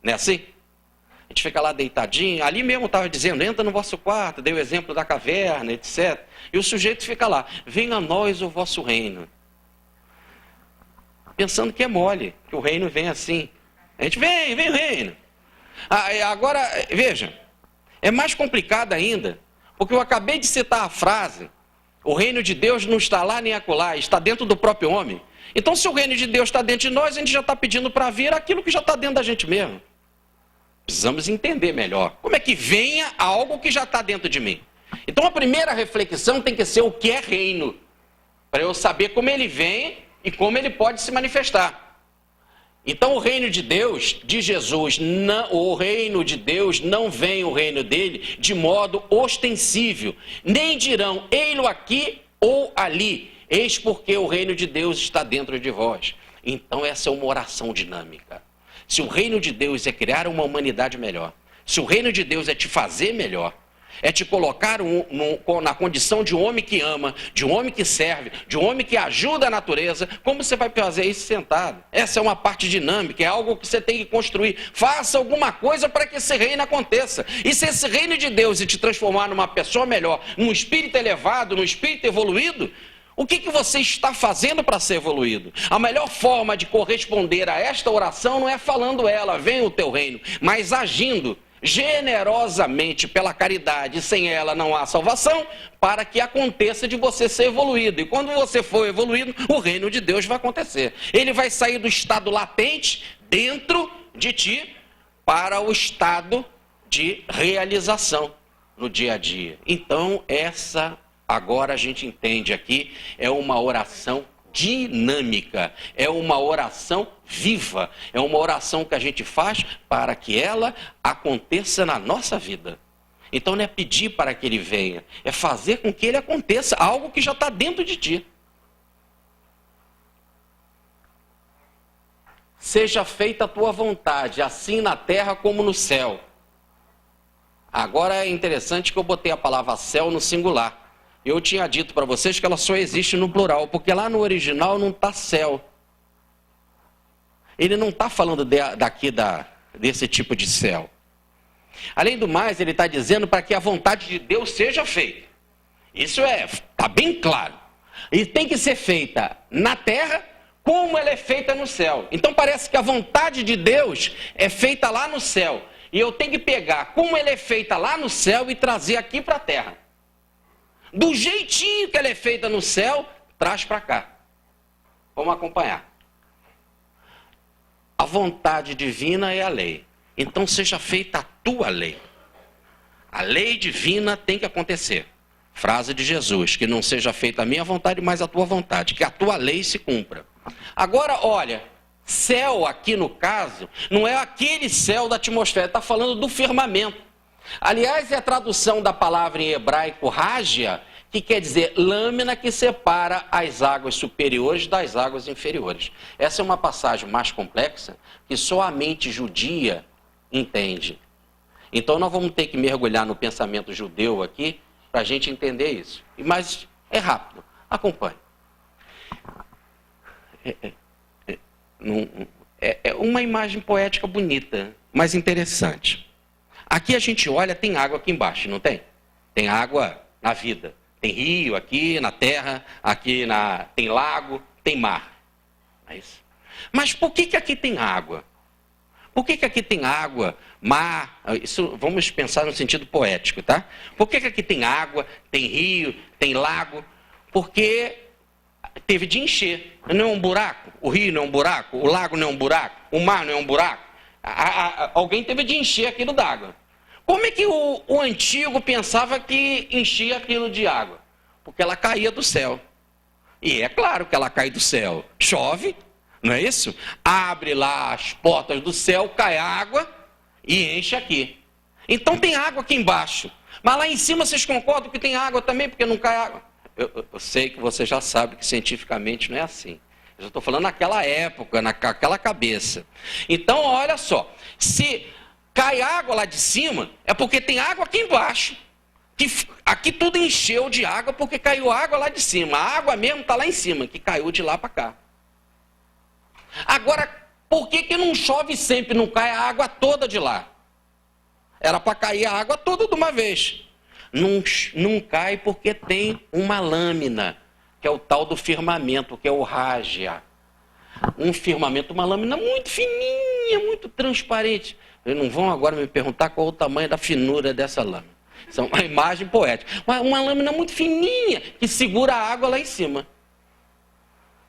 Não é assim? A gente fica lá deitadinho, ali mesmo estava dizendo, entra no vosso quarto, dei o exemplo da caverna, etc. E o sujeito fica lá, venha a nós o vosso reino. Pensando que é mole, que o reino vem assim. A gente vem o reino. Agora, veja, é mais complicado ainda, porque eu acabei de citar a frase, o reino de Deus não está lá nem acolá, está dentro do próprio homem. Então se o reino de Deus está dentro de nós, a gente já está pedindo para vir aquilo que já está dentro da gente mesmo. Precisamos entender melhor. Como é que venha algo que já está dentro de mim? Então a primeira reflexão tem que ser o que é reino. Para eu saber como ele vem e como ele pode se manifestar. Então o reino de Deus, de Jesus, o reino de Deus não vem o reino dele de modo ostensível. Nem dirão, ei-lo aqui ou ali. Eis porque o reino de Deus está dentro de vós. Então essa é uma oração dinâmica. Se o reino de Deus é criar uma humanidade melhor, se o reino de Deus é te fazer melhor, é te colocar na condição de um homem que ama, de um homem que serve, de um homem que ajuda a natureza, como você vai fazer isso sentado? Essa é uma parte dinâmica, é algo que você tem que construir. Faça alguma coisa para que esse reino aconteça. E se esse reino de Deus te transformar numa pessoa melhor, num espírito elevado, num espírito evoluído, o que você está fazendo para ser evoluído? A melhor forma de corresponder a esta oração não é falando ela, venha o teu reino, mas agindo generosamente pela caridade. Sem ela não há salvação, para que aconteça de você ser evoluído. E quando você for evoluído, o reino de Deus vai acontecer. Ele vai sair do estado latente, dentro de ti, para o estado de realização no dia a dia. Então agora a gente entende aqui, é uma oração dinâmica, é uma oração viva, é uma oração que a gente faz para que ela aconteça na nossa vida. Então não é pedir para que ele venha, é fazer com que ele aconteça, algo que já está dentro de ti. Seja feita a tua vontade, assim na terra como no céu. Agora é interessante que eu botei a palavra céu no singular. Eu tinha dito para vocês que ela só existe no plural, porque lá no original não está céu. Ele não está falando desse tipo de céu. Além do mais, ele está dizendo para que a vontade de Deus seja feita. Isso está bem claro. E tem que ser feita na terra como ela é feita no céu. Então parece que a vontade de Deus é feita lá no céu. E eu tenho que pegar como ela é feita lá no céu e trazer aqui para a terra. Do jeitinho que ela é feita no céu, traz para cá. Vamos acompanhar. A vontade divina é a lei. Então seja feita a tua lei. A lei divina tem que acontecer. Frase de Jesus, que não seja feita a minha vontade, mas a tua vontade. Que a tua lei se cumpra. Agora, olha, céu aqui no caso, não é aquele céu da atmosfera, está falando do firmamento. Aliás, é a tradução da palavra em hebraico rágia, que quer dizer lâmina que separa as águas superiores das águas inferiores. Essa é uma passagem mais complexa, que só a mente judia entende. Então nós vamos ter que mergulhar no pensamento judeu aqui, para a gente entender isso. Mas é rápido, acompanhe. É uma imagem poética bonita, mas interessante. Aqui a gente olha, tem água aqui embaixo, não tem? Tem água na vida. Tem rio aqui na terra, tem lago, tem mar. É isso. Mas por que aqui tem água? Por que aqui tem água, mar? Isso vamos pensar no sentido poético, tá? Por que aqui tem água, tem rio, tem lago? Porque teve de encher. Não é um buraco? O rio não é um buraco? O lago não é um buraco? O mar não é um buraco? Alguém teve de encher aquilo d'água. Como é que o antigo pensava que enchia aquilo de água? Porque ela caía do céu. E é claro que ela cai do céu. Chove, não é isso? Abre lá as portas do céu, cai água e enche aqui. Então tem água aqui embaixo. Mas lá em cima vocês concordam que tem água também, porque não cai água? Eu sei que você já sabe que cientificamente não é assim. Eu já estou falando naquela época, naquela cabeça. Então, olha só. Se cai água lá de cima, é porque tem água aqui embaixo. Aqui tudo encheu de água porque caiu água lá de cima. A água mesmo está lá em cima, que caiu de lá para cá. Agora, por que não chove sempre, não cai a água toda de lá? Era para cair a água toda de uma vez. Não cai porque tem uma lâmina, que é o tal do firmamento, que é o rágia. Um firmamento, uma lâmina muito fininha, muito transparente. Vocês não vão agora me perguntar qual é o tamanho da finura dessa lâmina. Isso é uma imagem poética. Uma lâmina muito fininha, que segura a água lá em cima.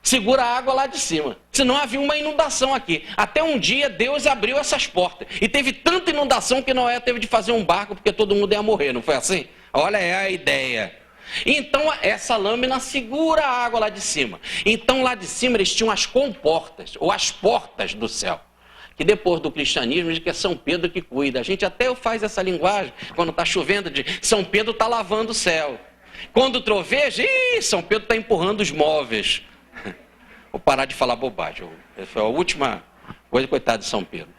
Segura a água lá de cima. Senão havia uma inundação aqui. Até um dia Deus abriu essas portas. E teve tanta inundação que Noé teve de fazer um barco porque todo mundo ia morrer. Não foi assim? Olha, é a ideia. Então essa lâmina segura a água lá de cima. Então lá de cima eles tinham as comportas, ou as portas do céu. Que depois do cristianismo diz que é São Pedro que cuida. A gente até faz essa linguagem, quando está chovendo, de São Pedro está lavando o céu. Quando troveja, São Pedro está empurrando os móveis. Vou parar de falar bobagem. Essa foi a última coisa, coitado de São Pedro.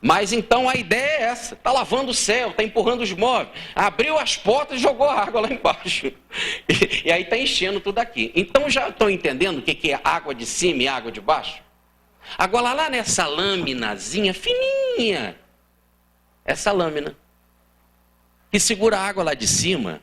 Mas então a ideia é essa. Está lavando o céu, está empurrando os móveis. Abriu as portas e jogou a água lá embaixo. E aí está enchendo tudo aqui. Então já estão entendendo o que é água de cima e água de baixo? Agora lá nessa lâminazinha fininha, essa lâmina que segura a água lá de cima,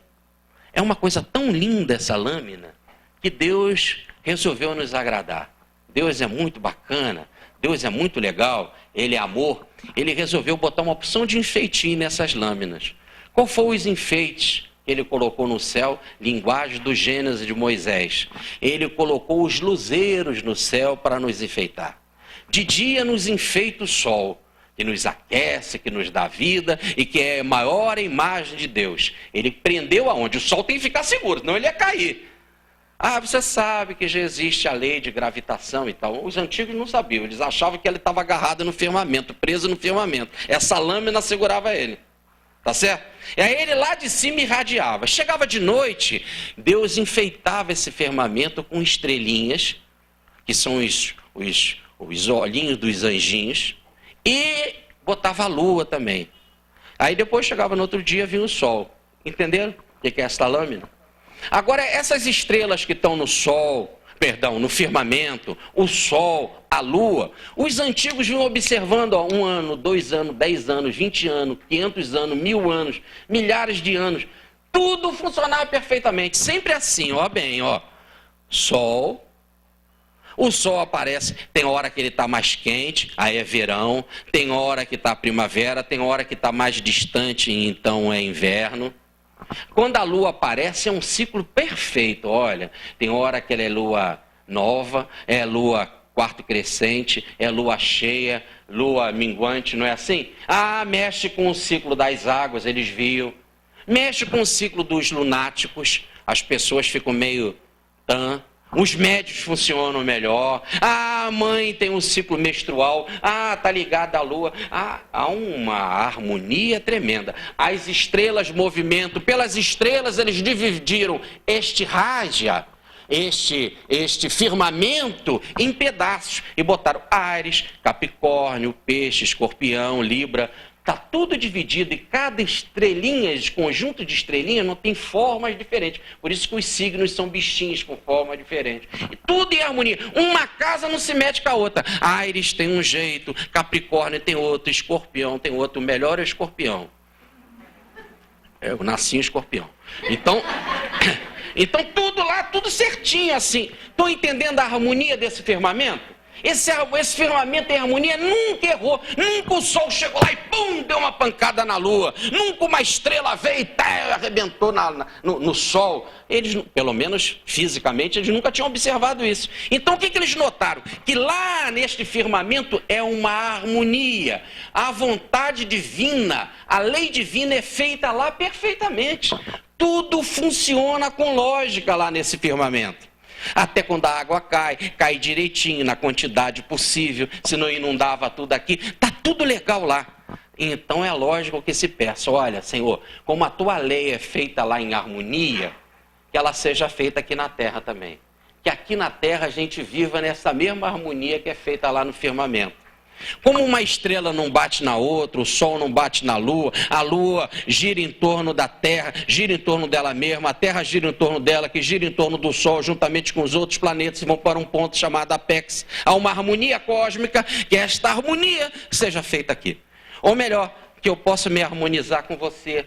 é uma coisa tão linda essa lâmina, que Deus resolveu nos agradar. Deus é muito bacana, Deus é muito legal, Ele é amor. Ele resolveu botar uma opção de enfeitinho nessas lâminas. Qual foram os enfeites que Ele colocou no céu? Linguagem do Gênesis de Moisés. Ele colocou os luzeiros no céu para nos enfeitar. De dia nos enfeita o sol, que nos aquece, que nos dá vida e que é a maior imagem de Deus. Ele prendeu aonde? O sol tem que ficar seguro, senão ele ia cair. Você sabe que já existe a lei de gravitação e tal. Os antigos não sabiam, eles achavam que ele estava agarrado no firmamento, preso no firmamento. Essa lâmina segurava ele. Tá certo? E aí ele lá de cima irradiava. Chegava de noite, Deus enfeitava esse firmamento com estrelinhas, que são os olhinhos dos anjinhos, e botava a lua também. Aí depois chegava no outro dia, vinha o sol. Entenderam o que é esta lâmina? Agora, essas estrelas que estão no sol, no firmamento, o sol, a lua, os antigos vinham observando 1 ano, 2 anos, 10 anos, 20 anos, 500 anos, 1000 anos, milhares de anos. Tudo funcionava perfeitamente. Sempre assim, ó bem, ó. Sol. O sol aparece, tem hora que ele está mais quente, aí é verão, tem hora que está primavera, tem hora que está mais distante, então é inverno. Quando a lua aparece, é um ciclo perfeito, olha, tem hora que ela é lua nova, é lua quarto crescente, é lua cheia, lua minguante, não é assim? Ah, mexe com o ciclo das águas, eles viam, mexe com o ciclo dos lunáticos, as pessoas ficam meio os médios funcionam melhor. Ah, a mãe tem um ciclo menstrual. Ah, tá ligada à lua. Ah, há uma harmonia tremenda. As estrelas movimentam. Pelas estrelas eles dividiram este rádia, este firmamento em pedaços e botaram Áries, Capricórnio, Peixe, Escorpião, Libra. Está tudo dividido e cada estrelinha, conjunto de estrelinhas, não tem formas diferentes. Por isso que os signos são bichinhos com formas diferentes. E tudo em harmonia. Uma casa não se mete com a outra. Áries tem um jeito, Capricórnio tem outro, Escorpião tem outro. O melhor é o Escorpião. Eu nasci em Escorpião. Então tudo lá, tudo certinho assim. Estão entendendo a harmonia desse firmamento? Esse firmamento em harmonia nunca errou, nunca o sol chegou lá e pum, deu uma pancada na lua, nunca uma estrela veio e arrebentou no sol. Eles, pelo menos fisicamente, eles nunca tinham observado isso. Então o que eles notaram? Que lá neste firmamento é uma harmonia, a vontade divina, a lei divina é feita lá perfeitamente. Tudo funciona com lógica lá nesse firmamento. Até quando a água cai direitinho, na quantidade possível, se não inundava tudo aqui, está tudo legal lá. Então é lógico que se peça, olha, Senhor, como a tua lei é feita lá em harmonia, que ela seja feita aqui na terra também. Que aqui na terra a gente viva nessa mesma harmonia que é feita lá no firmamento. Como uma estrela não bate na outra, o sol não bate na lua, a lua gira em torno da terra, gira em torno dela mesma, a terra gira em torno dela, que gira em torno do sol, juntamente com os outros planetas, e vão para um ponto chamado Apex. Há uma harmonia cósmica, que esta harmonia seja feita aqui. Ou melhor, que eu possa me harmonizar com você,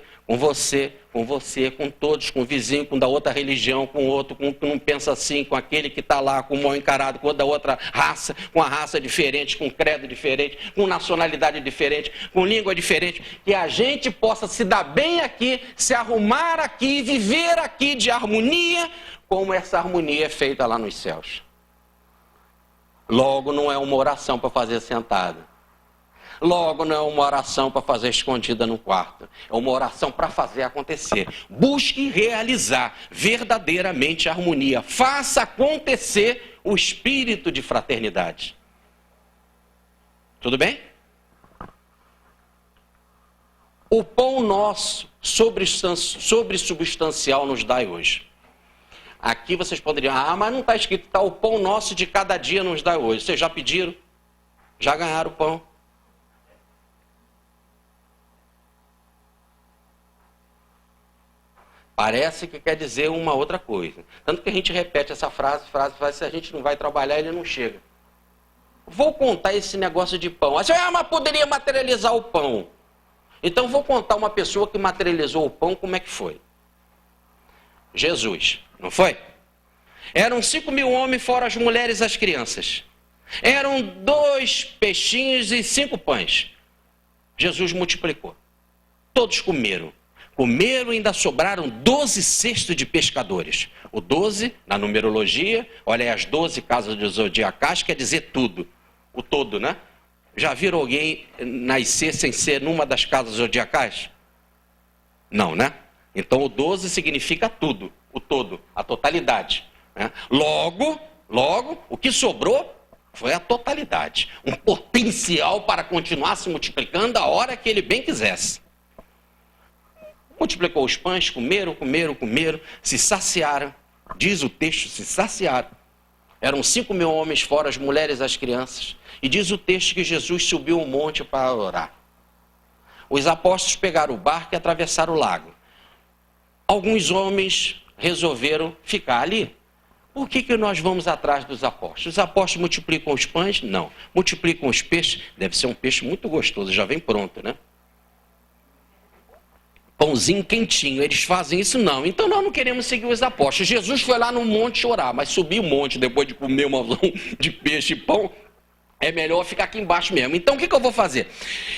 com todos, com o vizinho, com da outra religião, com o outro, com o que não pensa assim, com aquele que está lá, com o mal encarado, com o da outra raça, com a raça diferente, com credo diferente, com nacionalidade diferente, com língua diferente, que a gente possa se dar bem aqui, se arrumar aqui, viver aqui de harmonia, como essa harmonia é feita lá nos céus. Logo, não é uma oração para fazer sentada. Logo, não é uma oração para fazer escondida no quarto. É uma oração para fazer acontecer. Busque realizar verdadeiramente a harmonia. Faça acontecer o espírito de fraternidade. Tudo bem? O pão nosso sobressubstancial nos dai hoje. Aqui vocês poderiam, mas não está escrito, está o pão nosso de cada dia nos dai hoje. Vocês já pediram? Já ganharam o pão? Parece que quer dizer uma outra coisa. Tanto que a gente repete essa frase, se a gente não vai trabalhar, ele não chega. Vou contar esse negócio de pão. Assim, mas poderia materializar o pão. Então vou contar uma pessoa que materializou o pão, como é que foi. Jesus, não foi? Eram 5.000 homens, fora as mulheres e as crianças. Eram 2 peixinhos e 5 pães. Jesus multiplicou. Todos comeram. Comeram e ainda sobraram 12 cestos de pescadores. O 12, na numerologia, olha aí, as 12 casas de zodiacais, quer dizer tudo. O todo, né? Já viram alguém nascer sem ser numa das casas zodiacais? Não, né? Então o 12 significa tudo, o todo, a totalidade. Né? Logo, o que sobrou foi a totalidade. Um potencial para continuar se multiplicando a hora que ele bem quisesse. multiplicou os pães, comeram, se saciaram. Diz o texto, se saciaram. Eram 5.000 homens, fora as mulheres e as crianças. E diz o texto que Jesus subiu o monte para orar. Os apóstolos pegaram o barco e atravessaram o lago. Alguns homens resolveram ficar ali. Por que nós vamos atrás dos apóstolos? Os apóstolos multiplicam os pães? Não. Multiplicam os peixes? Deve ser um peixe muito gostoso, já vem pronto, né? Pãozinho quentinho, eles fazem isso? Não. Então nós não queremos seguir os apóstolos. Jesus foi lá no monte orar, mas subir o monte depois de comer uma mão de peixe e pão, é melhor ficar aqui embaixo mesmo. Então o que eu vou fazer?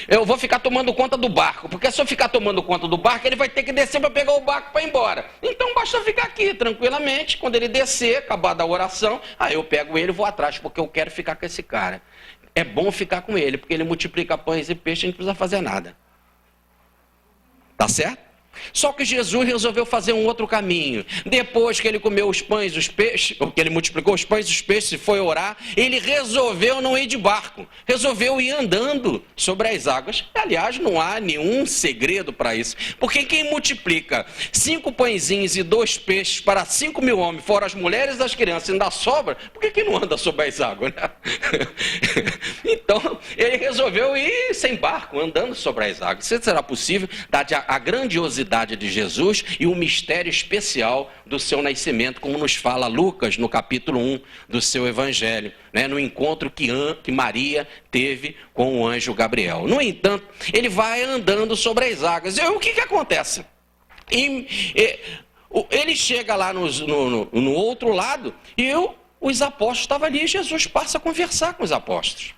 Eu vou ficar tomando conta do barco, porque se eu ficar tomando conta do barco, ele vai ter que descer para pegar o barco para ir embora. Então basta ficar aqui tranquilamente, quando ele descer, acabar da oração, aí eu pego ele e vou atrás, porque eu quero ficar com esse cara. É bom ficar com ele, porque ele multiplica pães e peixes, a gente não precisa fazer nada. Tá certo? Só que Jesus resolveu fazer um outro caminho. Depois que ele comeu os pães, os peixes, ou que ele multiplicou os pães e os peixes e foi orar, ele resolveu não ir de barco, resolveu ir andando sobre as águas. Aliás, não há nenhum segredo para isso, porque quem multiplica 5 pãezinhos e 2 peixes para 5.000 homens, fora as mulheres e as crianças, ainda sobra, por que não anda sobre as águas, né? Então, ele resolveu ir sem barco, andando sobre as águas. Isso será possível, dada a grandiosidade de Jesus e o mistério especial do seu nascimento, como nos fala Lucas no capítulo 1 do seu evangelho, né, no encontro que Maria teve com o anjo Gabriel. No entanto, ele vai andando sobre as águas. E o que acontece? Ele chega lá no outro lado e os apóstolos estavam ali e Jesus passa a conversar com os apóstolos.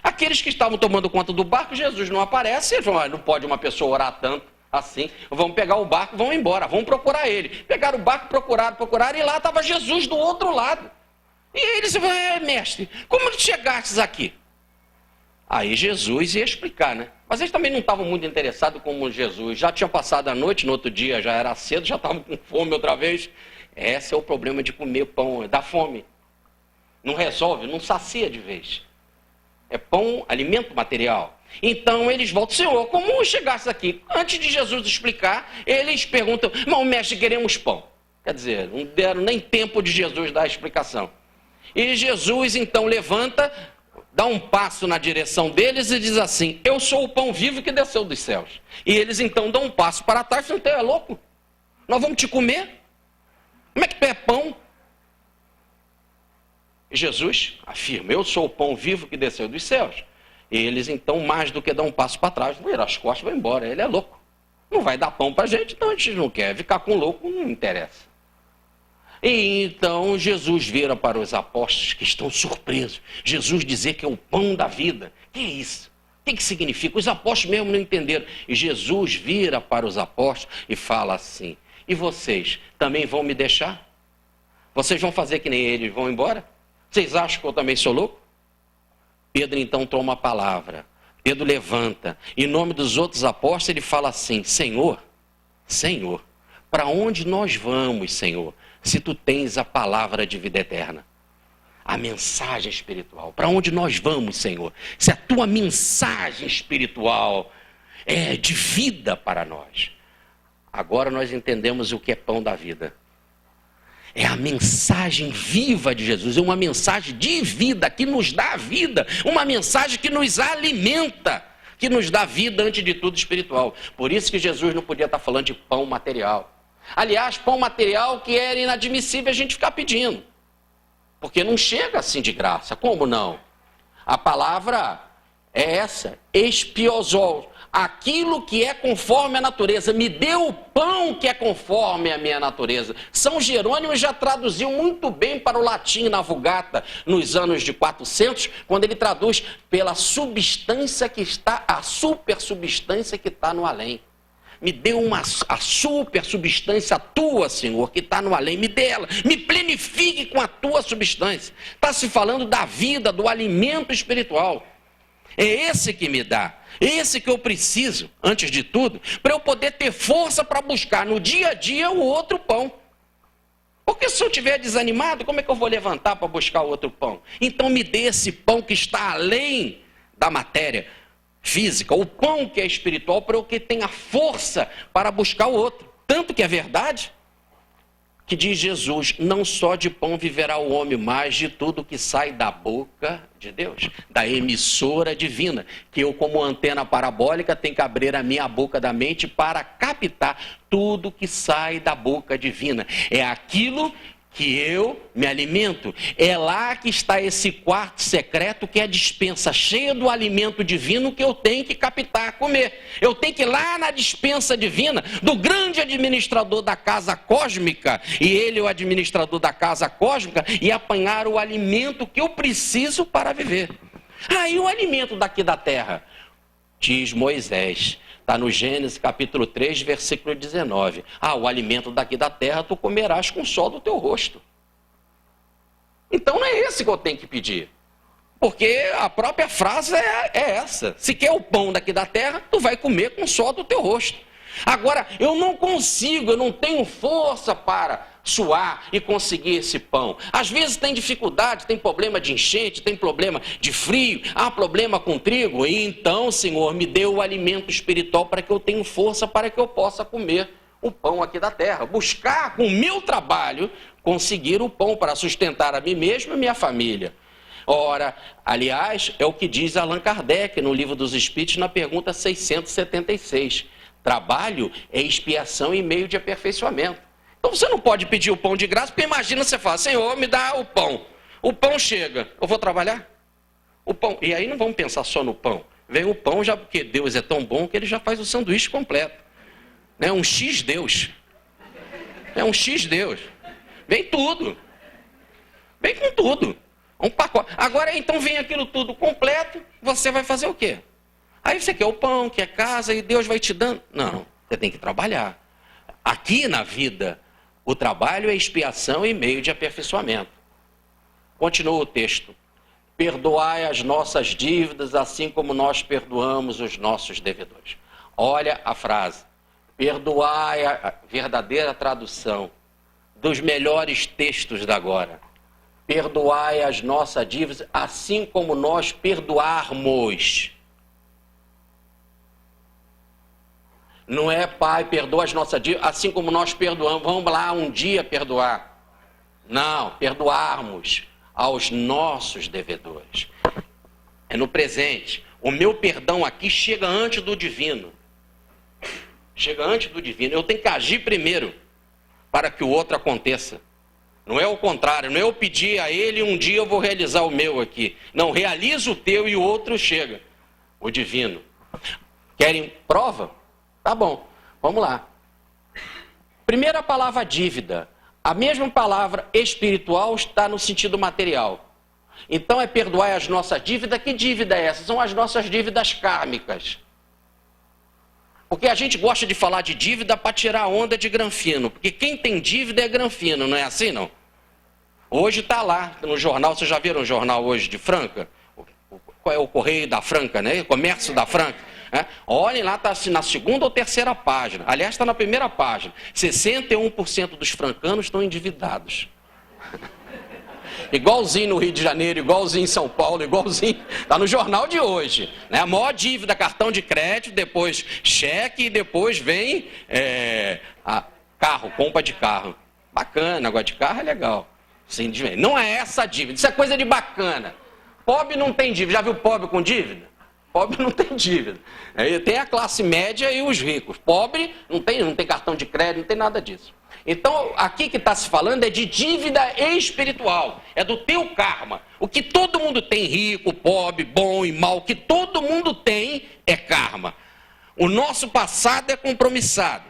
Aqueles que estavam tomando conta do barco, Jesus não aparece, eles falam, não pode uma pessoa orar tanto assim, vamos pegar o barco, vamos embora, vamos procurar ele. Pegaram o barco, procuraram, e lá estava Jesus do outro lado. E eles falaram, mestre, como que chegastes aqui? Aí Jesus ia explicar, né? Mas eles também não estavam muito interessados como Jesus. Já tinha passado a noite, no outro dia já era cedo, já estavam com fome outra vez. Esse é o problema de comer pão, dá fome. Não resolve, não sacia de vez. É pão, alimento material. Então eles voltam, Senhor, como chegasse aqui? Antes de Jesus explicar, eles perguntam, mas mestre, queremos pão. Quer dizer, não deram nem tempo de Jesus dar a explicação. E Jesus então levanta, dá um passo na direção deles e diz assim, eu sou o pão vivo que desceu dos céus. E eles então dão um passo para trás, então é louco? Nós vamos te comer? Como é que tu é pão? E Jesus afirma, eu sou o pão vivo que desceu dos céus. E eles então, mais do que dão um passo para trás, viram as costas e vão embora. Ele é louco. Não vai dar pão para a gente, então a gente não quer. Ficar com louco não interessa. E então Jesus vira para os apóstolos que estão surpresos. Jesus dizer que é o pão da vida. Que é isso? O que significa? Os apóstolos mesmo não entenderam. E Jesus vira para os apóstolos e fala assim, e vocês também vão me deixar? Vocês vão fazer que nem eles, vão embora? Vocês acham que eu também sou louco? Pedro então toma a palavra. Pedro levanta. Em nome dos outros apóstolos ele fala assim, Senhor, para onde nós vamos, Senhor, se tu tens a palavra de vida eterna? A mensagem espiritual. Para onde nós vamos, Senhor? Se a tua mensagem espiritual é de vida para nós. Agora nós entendemos o que é pão da vida. É a mensagem viva de Jesus, é uma mensagem de vida, que nos dá vida, uma mensagem que nos alimenta, que nos dá vida antes de tudo espiritual. Por isso que Jesus não podia estar falando de pão material. Aliás, pão material que era inadmissível a gente ficar pedindo, porque não chega assim de graça, como não? A palavra é essa, espiosol. Aquilo que é conforme a natureza, me deu o pão que é conforme a minha natureza. São Jerônimo já traduziu muito bem para o latim na Vulgata, nos anos de 400, quando ele traduz pela substância que está, a supersubstância que está no além. Me dê a supersubstância tua, Senhor, que está no além, me dê ela, me plenifique com a tua substância. Está se falando da vida, do alimento espiritual. É esse que me dá. Esse que eu preciso, antes de tudo, para eu poder ter força para buscar no dia a dia o outro pão. Porque se eu estiver desanimado, como é que eu vou levantar para buscar o outro pão? Então me dê esse pão que está além da matéria. física, o pão que é espiritual, para o que tenha força para buscar o outro. Tanto que é verdade que diz Jesus, não só de pão viverá o homem, mas de tudo que sai da boca de Deus, da emissora divina, que eu, como antena parabólica, tenho que abrir a minha boca da mente para captar tudo que sai da boca divina. É aquilo que eu me alimento. É lá que está esse quarto secreto, que é a despensa cheia do alimento divino que eu tenho que captar, comer. Eu tenho que ir lá na despensa divina do grande administrador da casa cósmica, e ele, o administrador da casa cósmica, e apanhar o alimento que eu preciso para viver. Aí o alimento daqui da terra, diz Moisés, está no Gênesis capítulo 3, versículo 19. O alimento daqui da terra tu comerás com o sol do teu rosto. Então não é esse que eu tenho que pedir. Porque a própria frase é essa. Se quer o pão daqui da terra, tu vai comer com o sol do teu rosto. Agora, eu não consigo, eu não tenho força para suar e conseguir esse pão. Às vezes tem dificuldade, tem problema de enchente, tem problema de frio, há problema com trigo. E então, Senhor, me dê o alimento espiritual para que eu tenha força, para que eu possa comer o pão aqui da terra. Buscar com o meu trabalho, conseguir o pão para sustentar a mim mesmo e minha família. Ora, aliás, é o que diz Allan Kardec no Livro dos Espíritos, na pergunta 676. Trabalho é expiação e meio de aperfeiçoamento. Então você não pode pedir o pão de graça, porque imagina você fala, Senhor, me dá o pão. O pão chega, eu vou trabalhar? O pão. E aí não vamos pensar só no pão. Vem o pão, já porque Deus é tão bom que ele já faz o sanduíche completo. É um X-Deus. É um X-Deus. Vem tudo. Vem com tudo. Um pacote. Agora, então, vem aquilo tudo completo, você vai fazer o quê? Aí você quer o pão, quer casa, e Deus vai te dando. Não, você tem que trabalhar. Aqui na vida, o trabalho é expiação e meio de aperfeiçoamento. Continua o texto. Perdoai as nossas dívidas, assim como nós perdoamos os nossos devedores. Olha a frase. Perdoai, a verdadeira tradução dos melhores textos da agora. Perdoai as nossas dívidas, assim como nós perdoarmos. Não é, Pai, perdoa as nossas dívidas, assim como nós perdoamos. Vamos lá um dia perdoar. Não, perdoarmos aos nossos devedores. É no presente. O meu perdão aqui chega antes do divino. Chega antes do divino. Eu tenho que agir primeiro para que o outro aconteça. Não é o contrário, não é eu pedir a ele e um dia eu vou realizar o meu aqui. Não, realiza o teu e o outro chega. O divino. Querem prova? Tá bom, vamos lá. Primeira palavra, dívida. A mesma palavra espiritual está no sentido material. Então é perdoar as nossas dívidas. Que dívida é essa? São as nossas dívidas kármicas. Porque a gente gosta de falar de dívida para tirar a onda de granfino. Porque quem tem dívida é granfino, não é assim não? Hoje está lá no jornal, vocês já viram o jornal hoje de Franca? Qual é o Correio da Franca, né? O Comércio da Franca. Olhem lá, está na segunda ou terceira página. Aliás, está na primeira página. 61% dos francanos estão endividados. Igualzinho no Rio de Janeiro, igualzinho em São Paulo, igualzinho. Está no jornal de hoje. Né? A maior dívida, cartão de crédito, depois cheque e depois vem carro, compra de carro. Bacana, negócio de carro é legal. Sim, não é essa a dívida, isso é coisa de bacana. Pobre não tem dívida. Já viu pobre com dívida? Pobre não tem dívida. Tem a classe média e os ricos. Pobre não tem cartão de crédito, não tem nada disso. Então, aqui que está se falando é de dívida espiritual. É do teu karma. O que todo mundo tem, rico, pobre, bom e mal, o que todo mundo tem é karma. O nosso passado é compromissado.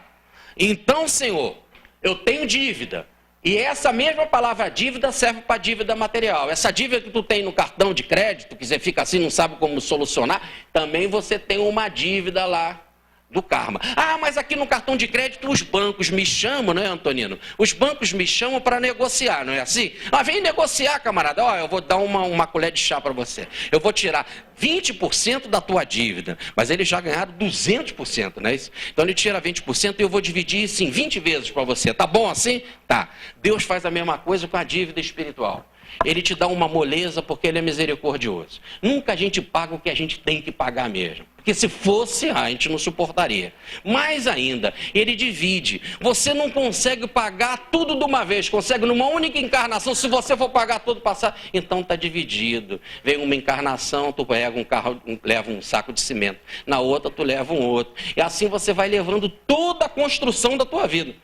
Então, Senhor, eu tenho dívida. E essa mesma palavra dívida serve para dívida material. Essa dívida que tu tem no cartão de crédito, que você fica assim, não sabe como solucionar, também você tem uma dívida lá do karma. Mas aqui no cartão de crédito os bancos me chamam, não é, Antonino? Os bancos me chamam para negociar, não é assim? Vem negociar, camarada. Eu vou dar uma colher de chá para você. Eu vou tirar 20% da tua dívida. Mas eles já ganharam 200%, não é isso? Então ele tira 20% e eu vou dividir isso em 20 vezes para você. Tá bom assim? Tá. Deus faz a mesma coisa com a dívida espiritual. Ele te dá uma moleza porque ele é misericordioso. Nunca a gente paga o que a gente tem que pagar mesmo. Porque se fosse, a gente não suportaria. Mais ainda, ele divide. Você não consegue pagar tudo de uma vez, consegue numa única encarnação. Se você for pagar todo passado, então está dividido. Vem uma encarnação, tu pega um carro, leva um saco de cimento. Na outra, tu leva um outro. E assim você vai levando toda a construção da tua vida.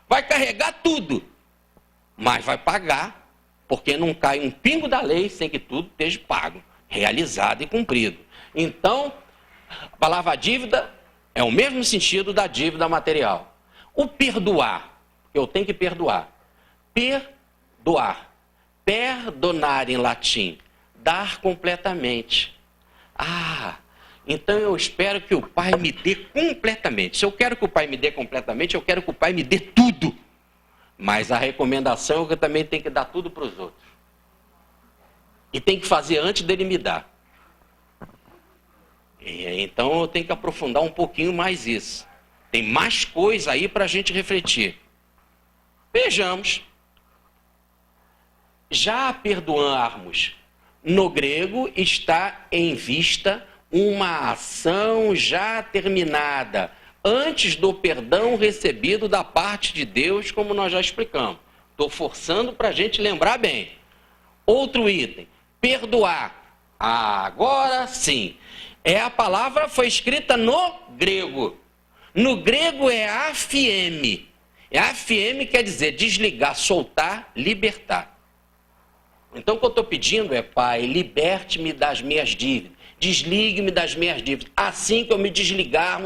Vai carregar tudo, mas vai pagar, porque não cai um pingo da lei sem que tudo esteja pago, realizado e cumprido. Então, a palavra dívida é o mesmo sentido da dívida material. O perdoar, eu tenho que perdoar. Perdoar. Perdonar em latim. Dar completamente. Então eu espero que o Pai me dê completamente. Se eu quero que o Pai me dê completamente, eu quero que o Pai me dê tudo. Mas a recomendação é que eu também tenho que dar tudo para os outros. E tem que fazer antes dele me dar. Então eu tenho que aprofundar um pouquinho mais isso. Tem mais coisa aí para a gente refletir. Vejamos. Já perdoarmos, no grego está em vista uma ação já terminada, antes do perdão recebido da parte de Deus, como nós já explicamos. Estou forçando para a gente lembrar bem. Outro item, perdoar. Agora sim. A palavra foi escrita no grego. No grego é afieme. Afieme quer dizer desligar, soltar, libertar. Então o que eu estou pedindo é, Pai, liberte-me das minhas dívidas. Desligue-me das minhas dívidas. Assim que eu me desligar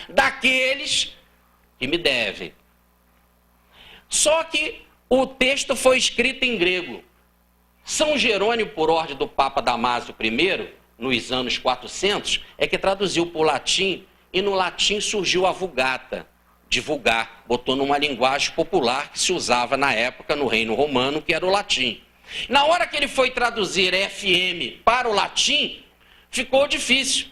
daqueles que me devem. Só que o texto foi escrito em grego. São Jerônimo, por ordem do Papa Damásio I, nos anos 400, é que traduziu para o latim, e no latim surgiu a Vulgata, divulgar, botou numa linguagem popular que se usava na época no Reino Romano, que era o latim. Na hora que ele foi traduzir FM para o latim, ficou difícil.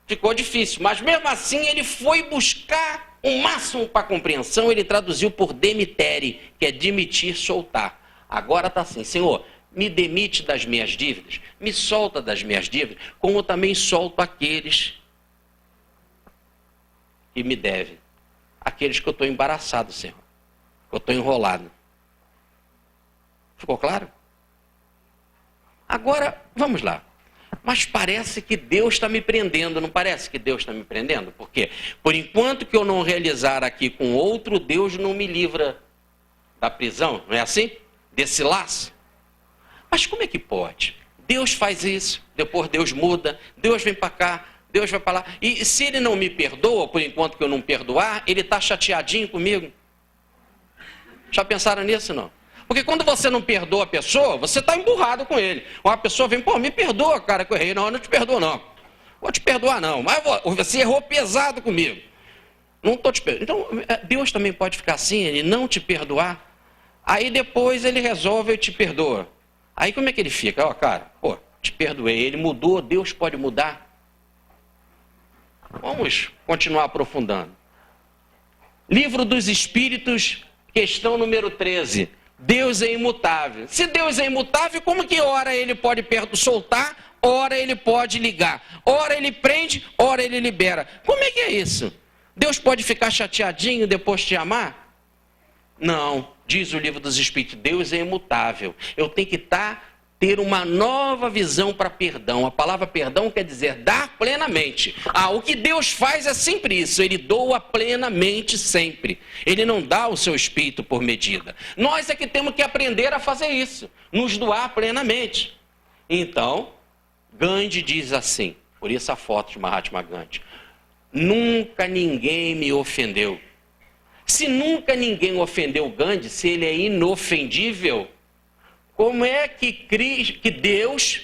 Ficou difícil, mas mesmo assim ele foi buscar o máximo para compreensão, ele traduziu por demitere, que é demitir, soltar. Agora está assim, Senhor, me demite das minhas dívidas, me solta das minhas dívidas, como eu também solto aqueles que me devem. Aqueles que eu estou embaraçado, Senhor, que eu estou enrolado. Ficou claro? Agora, vamos lá. Mas parece que Deus está me prendendo, não parece que Deus está me prendendo? Por quê? Por enquanto que eu não realizar aqui com outro, Deus não me livra da prisão, não é assim? Desse laço. Mas como é que pode? Deus faz isso, depois Deus muda, Deus vem para cá, Deus vai para lá. E se ele não me perdoa, por enquanto que eu não perdoar, ele está chateadinho comigo? Já pensaram nisso, não? Porque quando você não perdoa a pessoa, você está emburrado com ele. Uma pessoa vem, me perdoa, cara, que eu errei. Não, eu não te perdoo, não. Vou te perdoar, não. Mas você errou pesado comigo. Não estou te perdoando. Então, Deus também pode ficar assim, ele não te perdoar. Aí depois ele resolve e te perdoa. Aí como é que ele fica? Cara, te perdoei, ele mudou, Deus pode mudar. Vamos continuar aprofundando. Livro dos Espíritos, questão número 13. Deus é imutável. Se Deus é imutável, como que ora ele pode soltar, ora ele pode ligar? Ora ele prende, ora ele libera. Como é que é isso? Deus pode ficar chateadinho depois de te amar? Não. Diz o Livro dos Espíritos, Deus é imutável. Eu tenho que ter uma nova visão para perdão. A palavra perdão quer dizer dar plenamente. O que Deus faz é sempre isso. Ele doa plenamente sempre. Ele não dá o seu espírito por medida. Nós é que temos que aprender a fazer isso. Nos doar plenamente. Então, Gandhi diz assim. Por isso a foto de Mahatma Gandhi. Nunca ninguém me ofendeu. Se nunca ninguém ofendeu Gandhi, se ele é inofendível, como é que Deus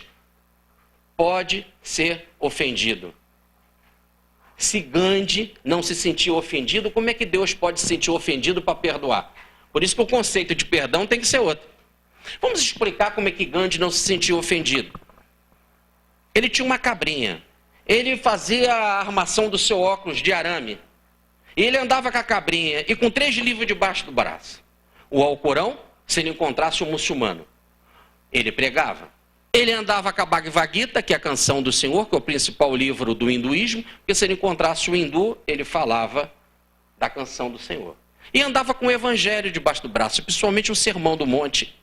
pode ser ofendido? Se Gandhi não se sentiu ofendido, como é que Deus pode se sentir ofendido para perdoar? Por isso que o conceito de perdão tem que ser outro. Vamos explicar como é que Gandhi não se sentiu ofendido. Ele tinha uma cabrinha. Ele fazia a armação do seu óculos de arame. E ele andava com a cabrinha e com 3 livros debaixo do braço. O Alcorão, se ele encontrasse um muçulmano, ele pregava. Ele andava com a Bhagavad Gita, que é a canção do Senhor, que é o principal livro do hinduísmo, porque se ele encontrasse o hindu, ele falava da canção do Senhor. E andava com o evangelho debaixo do braço, principalmente o Sermão do Monte,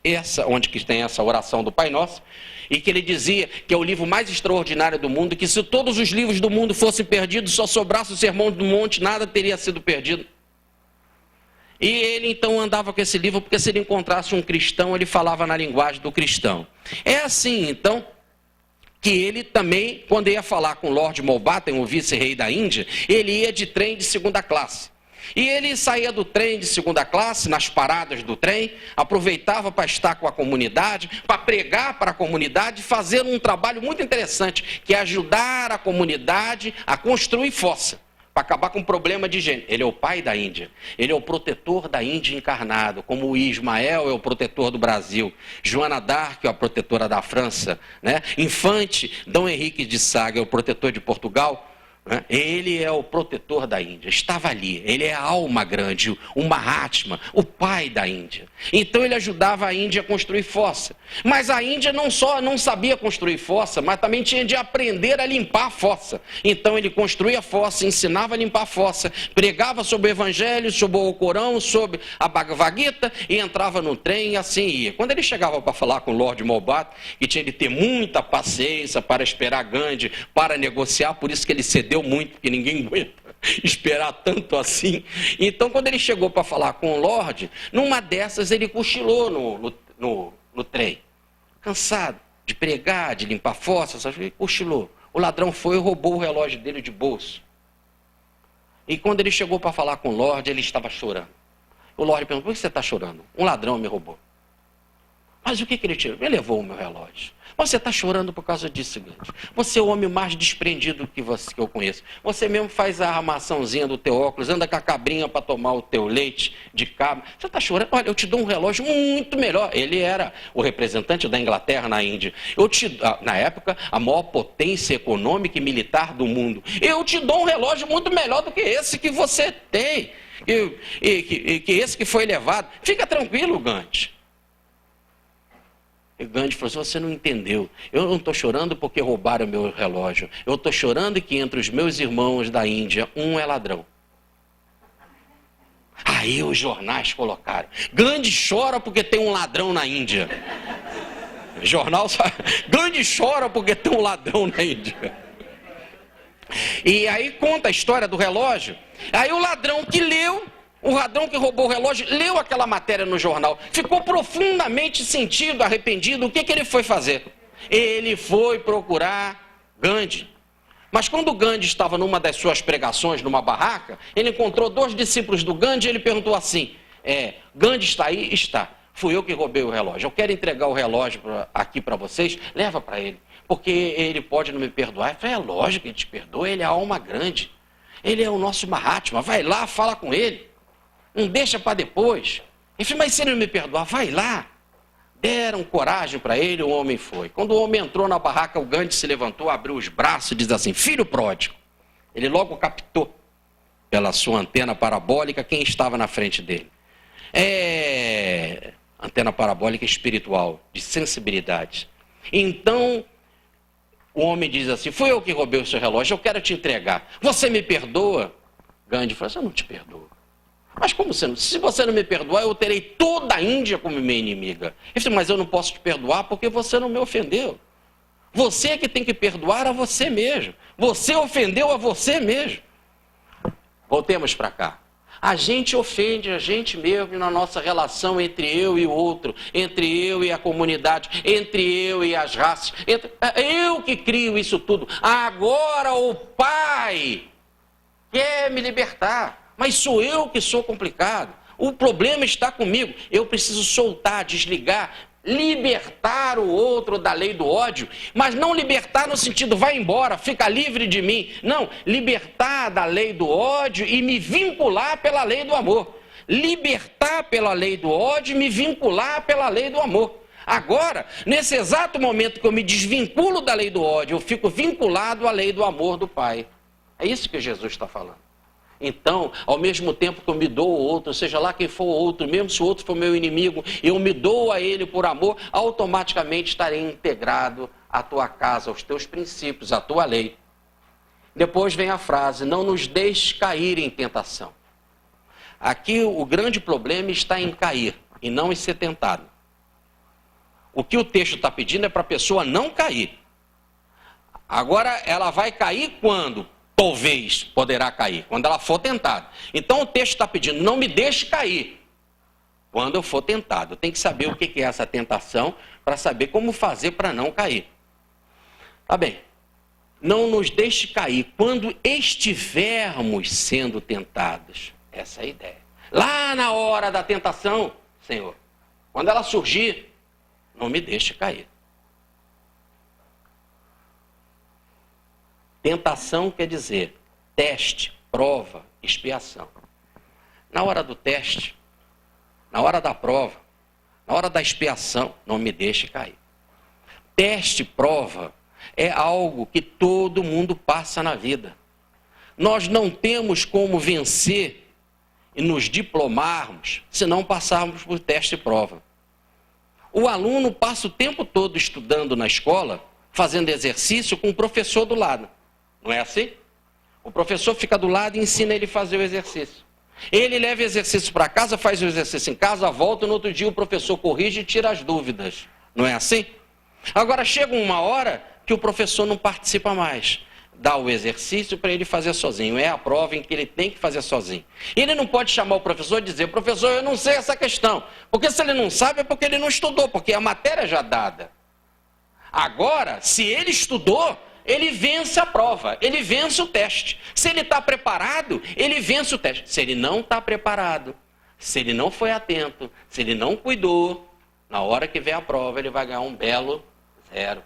onde que tem essa oração do Pai Nosso, e que ele dizia que é o livro mais extraordinário do mundo, que se todos os livros do mundo fossem perdidos, só sobrasse o Sermão do Monte, nada teria sido perdido. E ele então andava com esse livro, porque se ele encontrasse um cristão, ele falava na linguagem do cristão. É assim, então, que ele também, quando ia falar com Lord Mountbatten, o vice-rei da Índia, ele ia de trem de segunda classe. E ele saía do trem de segunda classe, nas paradas do trem, aproveitava para estar com a comunidade, para pregar para a comunidade, fazer um trabalho muito interessante, que é ajudar a comunidade a construir fossa, para acabar com o problema de gênero. Ele é o pai da Índia, ele é o protetor da Índia encarnado, como o Ismael é o protetor do Brasil, Joana d'Arc é a protetora da França, né? Infante Dom Henrique de Saga é o protetor de Portugal. Ele é o protetor da Índia, estava ali, ele é a alma grande, o Mahatma, o pai da Índia. Então ele ajudava a Índia a construir fossa. Mas a Índia não só não sabia construir fossa, mas também tinha de aprender a limpar a fossa. Então ele construía a fossa, ensinava a limpar a fossa, pregava sobre o Evangelho, sobre o Corão, sobre a Bhagavad Gita, e entrava no trem e assim ia. Quando ele chegava para falar com o Lord Mountbatten, que tinha de ter muita paciência para esperar Gandhi, para negociar, por isso que ele cedeu muito, porque ninguém aguenta esperar tanto assim. Então, quando ele chegou para falar com o Lorde, numa dessas ele cochilou no trem, cansado de pregar, de limpar fossas, ele cochilou. O ladrão foi e roubou o relógio dele de bolso. E quando ele chegou para falar com o Lorde, ele estava chorando. O Lorde perguntou: por que você está chorando? Um ladrão me roubou. Mas o que ele tirou? Ele levou o meu relógio. Você está chorando por causa disso, Gandhi. Você é o homem mais desprendido que eu conheço. Você mesmo faz a armaçãozinha do teu óculos, anda com a cabrinha para tomar o teu leite de cabra. Você está chorando? Olha, eu te dou um relógio muito melhor. Ele era o representante da Inglaterra na Índia. Na época, a maior potência econômica e militar do mundo. Eu te dou um relógio muito melhor do que esse que você tem. Que esse que foi levado. Fica tranquilo, Gandhi. E Gandhi falou assim: você não entendeu. Eu não estou chorando porque roubaram o meu relógio. Eu estou chorando que entre os meus irmãos da Índia, um é ladrão. Aí os jornais colocaram: Gandhi chora porque tem um ladrão na Índia. Jornal só... Gandhi chora porque tem um ladrão na Índia. E aí conta a história do relógio. Aí o ladrão que leu, o ladrão que roubou o relógio, leu aquela matéria no jornal, ficou profundamente sentido, arrependido. O que ele foi fazer? Ele foi procurar Gandhi. Mas quando Gandhi estava numa das suas pregações, numa barraca, ele encontrou 2 discípulos do Gandhi e ele perguntou assim: Gandhi está aí? Está. Fui eu que roubei o relógio. Eu quero entregar o relógio aqui para vocês. Leva para ele, porque ele pode não me perdoar. Eu falei: é lógico que ele te perdoa, ele é a alma grande. Ele é o nosso Mahatma. Vai lá, fala com ele. Não deixa para depois. Ele falou: mas se ele não me perdoar, vai lá. Deram coragem para ele, o homem foi. Quando o homem entrou na barraca, o Gandhi se levantou, abriu os braços e diz assim: filho pródigo. Ele logo captou, pela sua antena parabólica, quem estava na frente dele. Antena parabólica espiritual, de sensibilidade. Então, o homem diz assim: fui eu que roubei o seu relógio, eu quero te entregar. Você me perdoa? Gandhi falou assim: eu não te perdoo. Mas como você não? Se você não me perdoar, eu terei toda a Índia como minha inimiga. Ele falou: mas eu não posso te perdoar porque você não me ofendeu. Você é que tem que perdoar a você mesmo. Você ofendeu a você mesmo. Voltemos para cá. A gente ofende a gente mesmo na nossa relação entre eu e o outro, entre eu e a comunidade, entre eu e as raças. Eu que crio isso tudo. Agora o Pai quer me libertar. Mas sou eu que sou complicado. O problema está comigo. Eu preciso soltar, desligar, libertar o outro da lei do ódio. Mas não libertar no sentido: vai embora, fica livre de mim. Não, libertar da lei do ódio e me vincular pela lei do amor. Libertar pela lei do ódio e me vincular pela lei do amor. Agora, nesse exato momento que eu me desvinculo da lei do ódio, eu fico vinculado à lei do amor do Pai. É isso que Jesus está falando. Então, ao mesmo tempo que eu me dou ao outro, seja lá quem for o outro, mesmo se o outro for meu inimigo, eu me dou a ele por amor, automaticamente estarei integrado à tua casa, aos teus princípios, à tua lei. Depois vem a frase, não nos deixes cair em tentação. Aqui o grande problema está em cair e não em ser tentado. O que o texto está pedindo é para a pessoa não cair. Agora, ela vai cair quando? Talvez poderá cair, quando ela for tentada. Então o texto está pedindo, não me deixe cair quando eu for tentado. Eu tenho que saber o que é essa tentação para saber como fazer para não cair. Tá bem. Não nos deixe cair quando estivermos sendo tentados. Essa é a ideia. Lá na hora da tentação, Senhor, quando ela surgir, não me deixe cair. Tentação quer dizer teste, prova, expiação. Na hora do teste, na hora da prova, na hora da expiação, não me deixe cair. Teste, prova, é algo que todo mundo passa na vida. Nós não temos como vencer e nos diplomarmos se não passarmos por teste e prova. O aluno passa o tempo todo estudando na escola, fazendo exercício com o professor do lado. Não é assim? O professor fica do lado e ensina ele a fazer o exercício. Ele leva o exercício para casa, faz o exercício em casa, volta e no outro dia o professor corrige e tira as dúvidas. Não é assim? Agora chega uma hora que o professor não participa mais. Dá o exercício para ele fazer sozinho. É a prova em que ele tem que fazer sozinho. Ele não pode chamar o professor e dizer, professor, eu não sei essa questão. Porque se ele não sabe é porque ele não estudou, porque a matéria já é dada. Agora, se ele estudou, ele vence a prova, ele vence o teste. Se ele está preparado, ele vence o teste. Se ele não está preparado, se ele não foi atento, se ele não cuidou, na hora que vem a prova, ele vai ganhar um belo 0.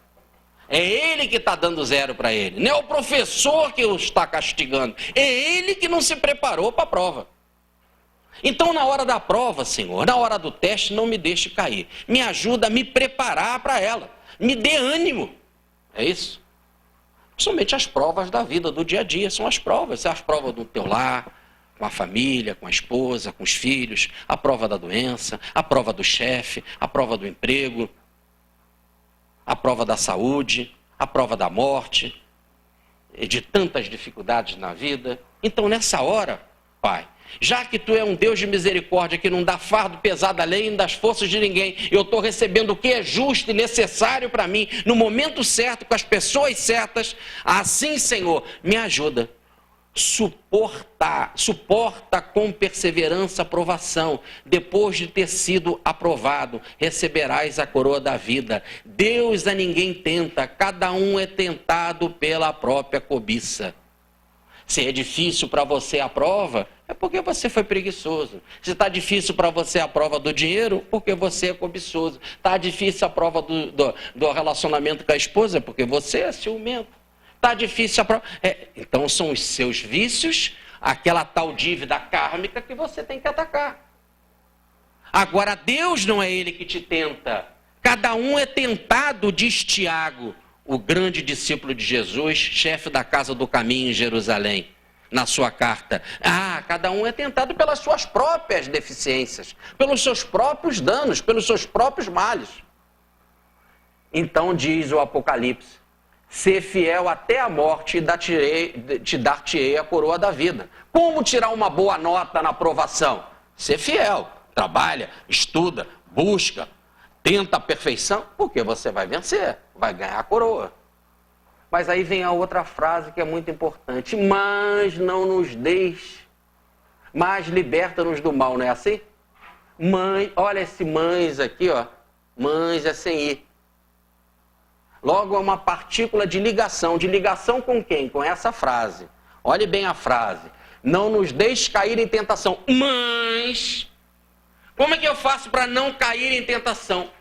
É ele que está dando 0 para ele. Não é o professor que o está castigando. É ele que não se preparou para a prova. Então, na hora da prova, Senhor, na hora do teste, não me deixe cair. Me ajuda a me preparar para ela. Me dê ânimo. É isso? Somente as provas da vida, do dia a dia, são as provas. São as provas do teu lar, com a família, com a esposa, com os filhos. A prova da doença, a prova do chefe, a prova do emprego, a prova da saúde, a prova da morte, de tantas dificuldades na vida. Então, nessa hora, Pai, já que Tu é um Deus de misericórdia, que não dá fardo pesado além das forças de ninguém, eu estou recebendo o que é justo e necessário para mim, no momento certo, com as pessoas certas, assim, Senhor, me ajuda. Suporta com perseverança a provação. Depois de ter sido aprovado, receberás a coroa da vida. Deus a ninguém tenta, cada um é tentado pela própria cobiça. Se é difícil para você a prova, é porque você foi preguiçoso. Se está difícil para você a prova do dinheiro, porque você é cobiçoso. Está difícil a prova do relacionamento com a esposa, porque você é ciumento. Está difícil a prova. Então são os seus vícios, aquela tal dívida kármica que você tem que atacar. Agora, Deus não é Ele que te tenta. Cada um é tentado, diz Tiago, o grande discípulo de Jesus, chefe da Casa do Caminho em Jerusalém, na sua carta. Cada um é tentado pelas suas próprias deficiências, pelos seus próprios danos, pelos seus próprios males. Então diz o Apocalipse, ser fiel até a morte e te dar-te-ei a coroa da vida. Como tirar uma boa nota na aprovação? Ser fiel, trabalha, estuda, busca, tenta a perfeição, porque você vai vencer, vai ganhar a coroa. Mas aí vem a outra frase que é muito importante. Mas não nos deixe, mas liberta-nos do mal, não é assim? Olha esse mães aqui, ó. Mães é sem ir. Logo é uma partícula de ligação. De ligação com quem? Com essa frase. Olhe bem a frase. Não nos deixe cair em tentação. Mas, como é que eu faço para não cair em tentação?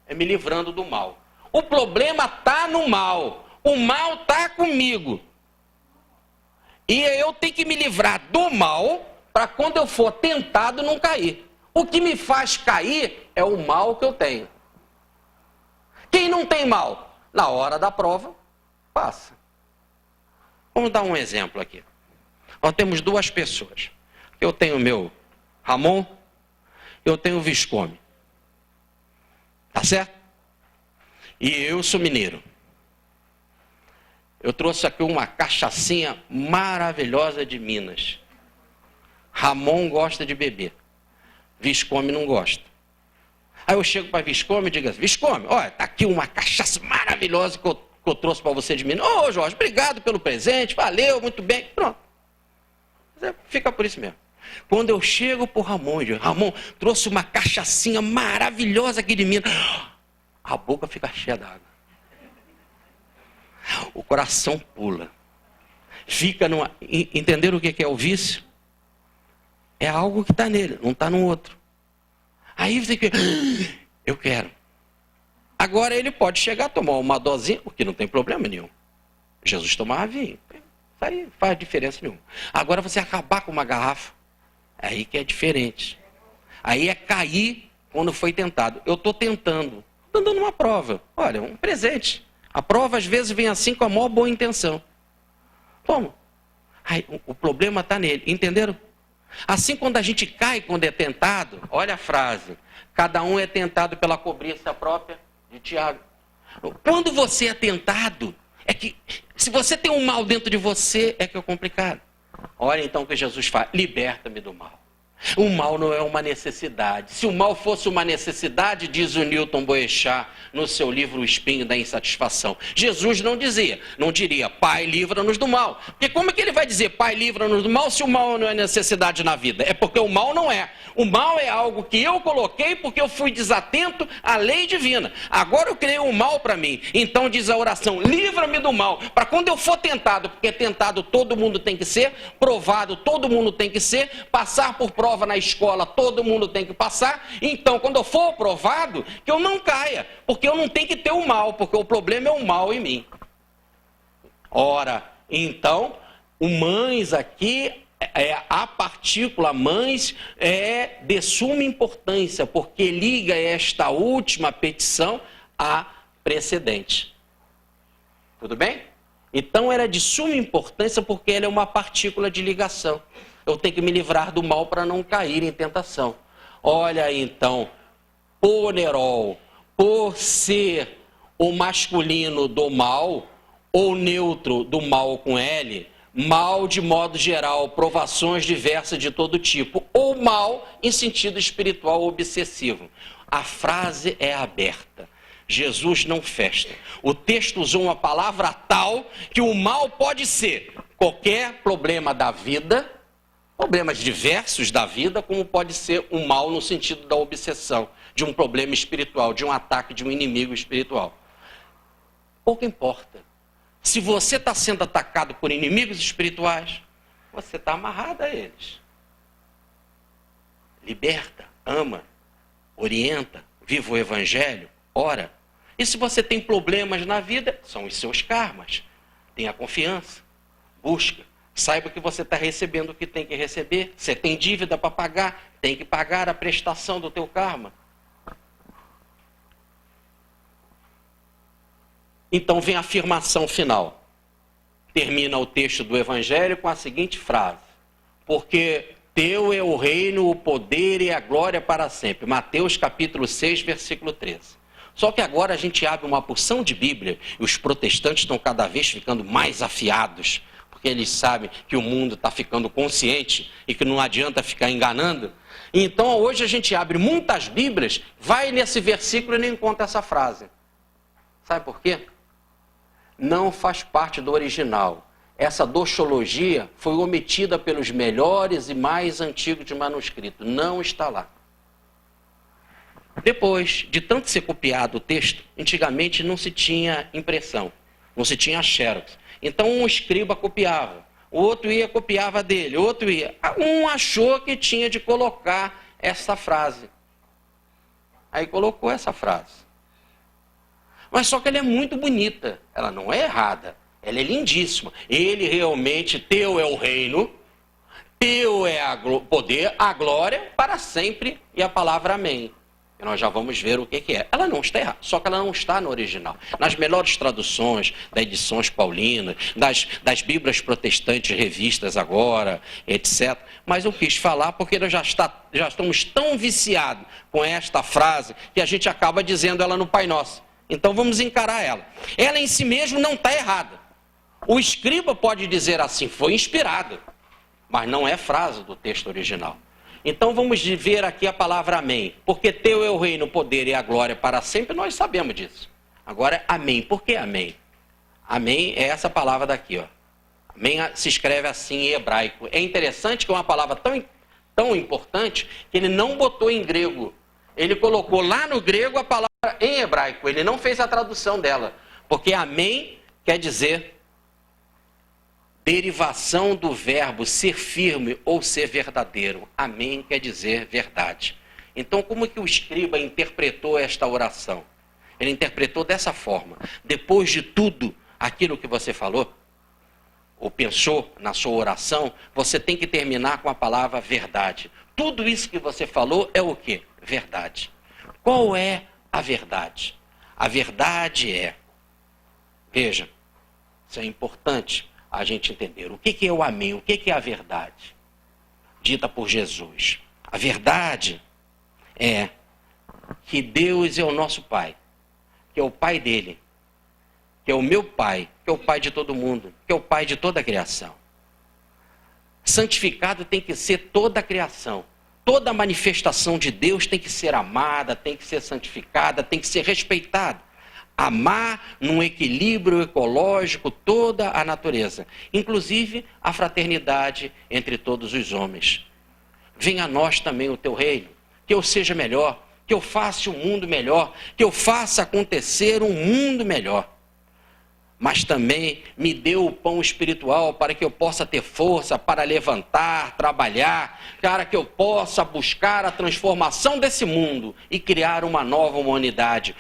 É me livrando do mal. O problema está no mal. O mal está comigo. E eu tenho que me livrar do mal para quando eu for tentado não cair. O que me faz cair é o mal que eu tenho. Quem não tem mal? Na hora da prova, passa. Vamos dar um exemplo aqui. Nós temos duas pessoas. Eu tenho o meu Ramon, eu tenho o Visconde. Tá certo? E eu sou mineiro. Eu trouxe aqui uma cachaçinha maravilhosa de Minas. Ramon gosta de beber. Visconde não gosta. Aí eu chego para Visconde e digo assim, Visconde, olha, tá aqui uma cachaça maravilhosa que eu trouxe para você de Minas. Ô, Jorge, obrigado pelo presente, valeu, muito bem. Pronto. Fica por isso mesmo. Quando eu chego para o Ramon e digo, Ramon, trouxe uma cachaçinha maravilhosa aqui de Minas. A boca fica cheia d'água. O coração pula. Fica numa... Entenderam o que é o vício? É algo que está nele, não está no outro. Aí você fica, eu quero. Agora ele pode chegar a tomar uma dosinha, porque não tem problema nenhum. Jesus tomava vinho. Isso aí faz diferença nenhuma. Agora você acabar com uma garrafa, aí que é diferente. Aí é cair quando foi tentado. Eu estou tentando. Estou dando uma prova. Olha, um presente. A prova às vezes vem assim com a maior boa intenção. Toma. Aí, o problema está nele. Entenderam? Assim quando a gente cai, quando é tentado, olha a frase. Cada um é tentado pela cobiça própria de Tiago. Quando você é tentado, é que se você tem um mal dentro de você, é que é complicado. Olha então o que Jesus faz. Liberta-me do mal. O mal não é uma necessidade. Se o mal fosse uma necessidade, diz o Newton Boechat no seu livro O Espinho da Insatisfação. Jesus não diria, Pai, livra-nos do mal. Porque como é que ele vai dizer, Pai, livra-nos do mal, se o mal não é necessidade na vida? É porque o mal não é. O mal é algo que eu coloquei porque eu fui desatento à lei divina. Agora eu criei um mal para mim. Então diz a oração, livra-me do mal. Para quando eu for tentado, porque tentado todo mundo tem que ser, provado todo mundo tem que ser, passar por prova na escola todo mundo tem que passar. Então quando eu for provado, que eu não caia. Porque eu não tenho que ter o mal, porque o problema é o mal em mim. Ora, então, o mães aqui... a partícula mães é de suma importância, porque liga esta última petição à precedente. Tudo bem? Então era de suma importância porque ela é uma partícula de ligação. Eu tenho que me livrar do mal para não cair em tentação. Olha aí então, ponerol, por ser o masculino do mal, ou neutro do mal com L, mal de modo geral, provações diversas de todo tipo, ou mal em sentido espiritual obsessivo. A frase é aberta. Jesus não fecha. O texto usou uma palavra tal que o mal pode ser qualquer problema da vida, problemas diversos da vida, como pode ser um mal no sentido da obsessão, de um problema espiritual, de um ataque de um inimigo espiritual. Pouco importa. Se você está sendo atacado por inimigos espirituais, você está amarrado a eles. Liberta, ama, orienta, viva o evangelho, ora. E se você tem problemas na vida, são os seus karmas. Tenha confiança, busca. Saiba que você está recebendo o que tem que receber. Você tem dívida para pagar, tem que pagar a prestação do teu karma. Então vem a afirmação final. Termina o texto do Evangelho com a seguinte frase. Porque teu é o reino, o poder e a glória para sempre. Mateus capítulo 6, versículo 13. Só que agora a gente abre uma porção de Bíblia e os protestantes estão cada vez ficando mais afiados, porque eles sabem que o mundo está ficando consciente e que não adianta ficar enganando. Então hoje a gente abre muitas Bíblias, vai nesse versículo e não encontra essa frase. Sabe por quê? Não faz parte do original. Essa doxologia foi omitida pelos melhores e mais antigos de manuscrito. Não está lá. Depois de tanto ser copiado o texto, antigamente não se tinha impressão, não se tinha xerox. Então um escriba copiava, o outro ia copiava dele, o outro ia. Um achou que tinha de colocar essa frase. Aí colocou essa frase. Mas só que ela é muito bonita, ela não é errada, ela é lindíssima. Ele realmente, teu é o reino, teu é o poder, a glória para sempre e a palavra amém. que nós já vamos ver o que é. Ela não está errada, só que ela não está no original. Nas melhores traduções das edições paulinas, das Bíblias protestantes revistas agora, etc. Mas eu quis falar porque nós já estamos tão viciados com esta frase que a gente acaba dizendo ela no Pai Nosso. Então vamos encarar ela. Ela em si mesma não está errada. O escriba pode dizer assim, foi inspirado, mas não é frase do texto original. Então vamos ver aqui a palavra amém. Porque teu é o reino, o poder e a glória para sempre, nós sabemos disso. Agora, amém. Por que amém? Amém é essa palavra daqui, ó. Amém se escreve assim em hebraico. É interessante que é uma palavra tão importante que ele não botou em grego. Ele colocou lá no grego a palavra em hebraico. Ele não fez a tradução dela. Porque amém quer dizer derivação do verbo ser firme ou ser verdadeiro. Amém quer dizer verdade. Então, como que o escriba interpretou esta oração? Ele interpretou dessa forma. Depois de tudo aquilo que você falou, ou pensou na sua oração, você tem que terminar com a palavra verdade. Tudo isso que você falou é o quê? Verdade. Qual é a verdade? A verdade é, veja, isso é importante a gente entender. O que é o amém? O que é a verdade? Dita por Jesus. A verdade é que Deus é o nosso Pai, que é o Pai dele, que é o meu Pai, que é o Pai de todo mundo, que é o Pai de toda a criação. Santificado tem que ser toda a criação. Toda manifestação de Deus tem que ser amada, tem que ser santificada, tem que ser respeitada. Amar num equilíbrio ecológico toda a natureza, inclusive a fraternidade entre todos os homens. Venha a nós também o teu reino, que eu seja melhor, que eu faça um mundo melhor, que eu faça acontecer um mundo melhor. Mas também me dê o pão espiritual para que eu possa ter força para levantar, trabalhar, para que eu possa buscar a transformação desse mundo e criar uma nova humanidade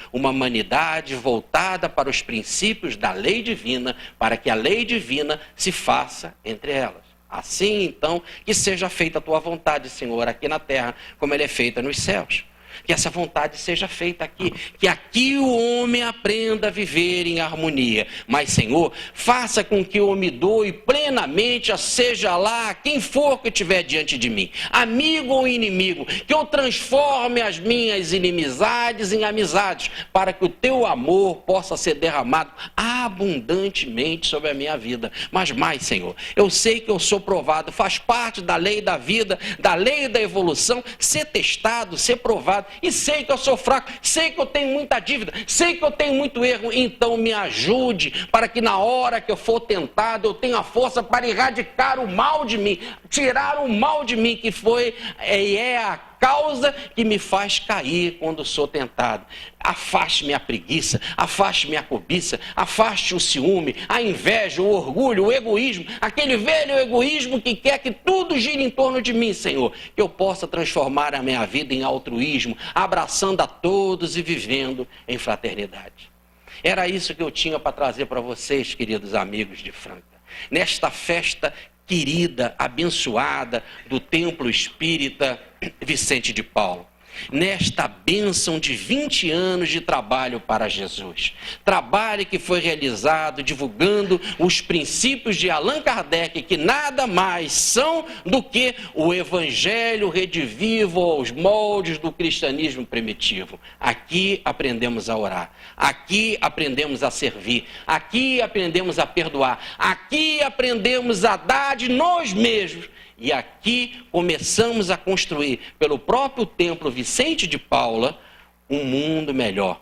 voltada para os princípios da lei divina, para que a lei divina se faça entre elas. Assim, então, que seja feita a tua vontade, Senhor, aqui na terra, como ela é feita nos céus. Que essa vontade seja feita aqui, que aqui o homem aprenda a viver em harmonia. Mas, Senhor, faça com que eu me doe plenamente, seja lá quem for que estiver diante de mim, amigo ou inimigo, que eu transforme as minhas inimizades em amizades, para que o teu amor possa ser derramado abundantemente sobre a minha vida. Mas mais, Senhor, eu sei que eu sou provado, faz parte da lei da vida, da lei da evolução, ser testado, ser provado. E sei que eu sou fraco, sei que eu tenho muita dívida, sei que eu tenho muito erro, então me ajude para que na hora que eu for tentado, eu tenha força para erradicar o mal de mim, tirar o mal de mim que foi e é a causa que me faz cair quando sou tentado. Afaste-me a preguiça, afaste-me a cobiça, afaste o ciúme, a inveja, o orgulho, o egoísmo, aquele velho egoísmo que quer que tudo gire em torno de mim, Senhor. Que eu possa transformar a minha vida em altruísmo, abraçando a todos e vivendo em fraternidade. Era isso que eu tinha para trazer para vocês, queridos amigos de Franca. Nesta festa querida, abençoada do Templo Espírita Vicente de Paulo. Nesta bênção de 20 anos de trabalho para Jesus. Trabalho que foi realizado divulgando os princípios de Allan Kardec, que nada mais são do que o Evangelho redivivo aos moldes do cristianismo primitivo. Aqui aprendemos a orar, aqui aprendemos a servir, aqui aprendemos a perdoar, aqui aprendemos a dar de nós mesmos. E aqui começamos a construir, pelo próprio Templo Vicente de Paula, um mundo melhor,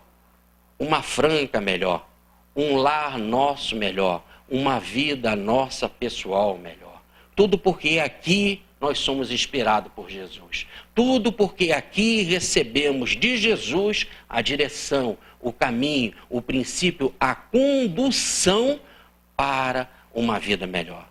uma Franca melhor, um lar nosso melhor, uma vida nossa pessoal melhor. Tudo porque aqui nós somos inspirados por Jesus. Tudo porque aqui recebemos de Jesus a direção, o caminho, o princípio, a condução para uma vida melhor.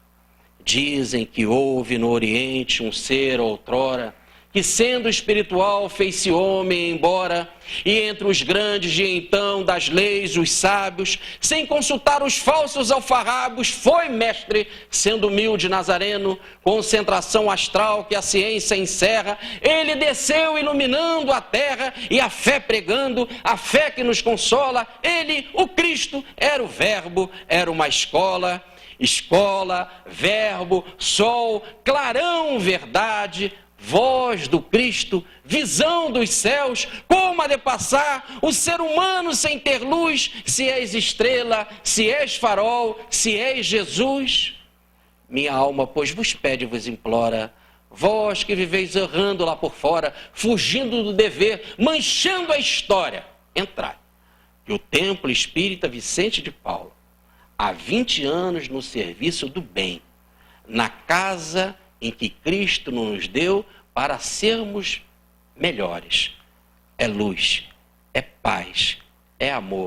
Dizem que houve no Oriente um ser outrora que sendo espiritual fez-se homem embora, e entre os grandes de então das leis os sábios, sem consultar os falsos alfarrabos, foi mestre, sendo humilde nazareno, concentração astral que a ciência encerra, ele desceu iluminando a terra e a fé pregando, a fé que nos consola, ele, o Cristo, era o verbo, era uma escola, verbo, sol, clarão, verdade, voz do Cristo, visão dos céus, como há de passar o ser humano sem ter luz, se és estrela, se és farol, se és Jesus? Minha alma, pois, vos pede e vos implora, vós que viveis errando lá por fora, fugindo do dever, manchando a história, entrai, que o templo espírita Vicente de Paulo, há 20 anos no serviço do bem, na casa em que Cristo nos deu para sermos melhores. É luz, é paz, é amor.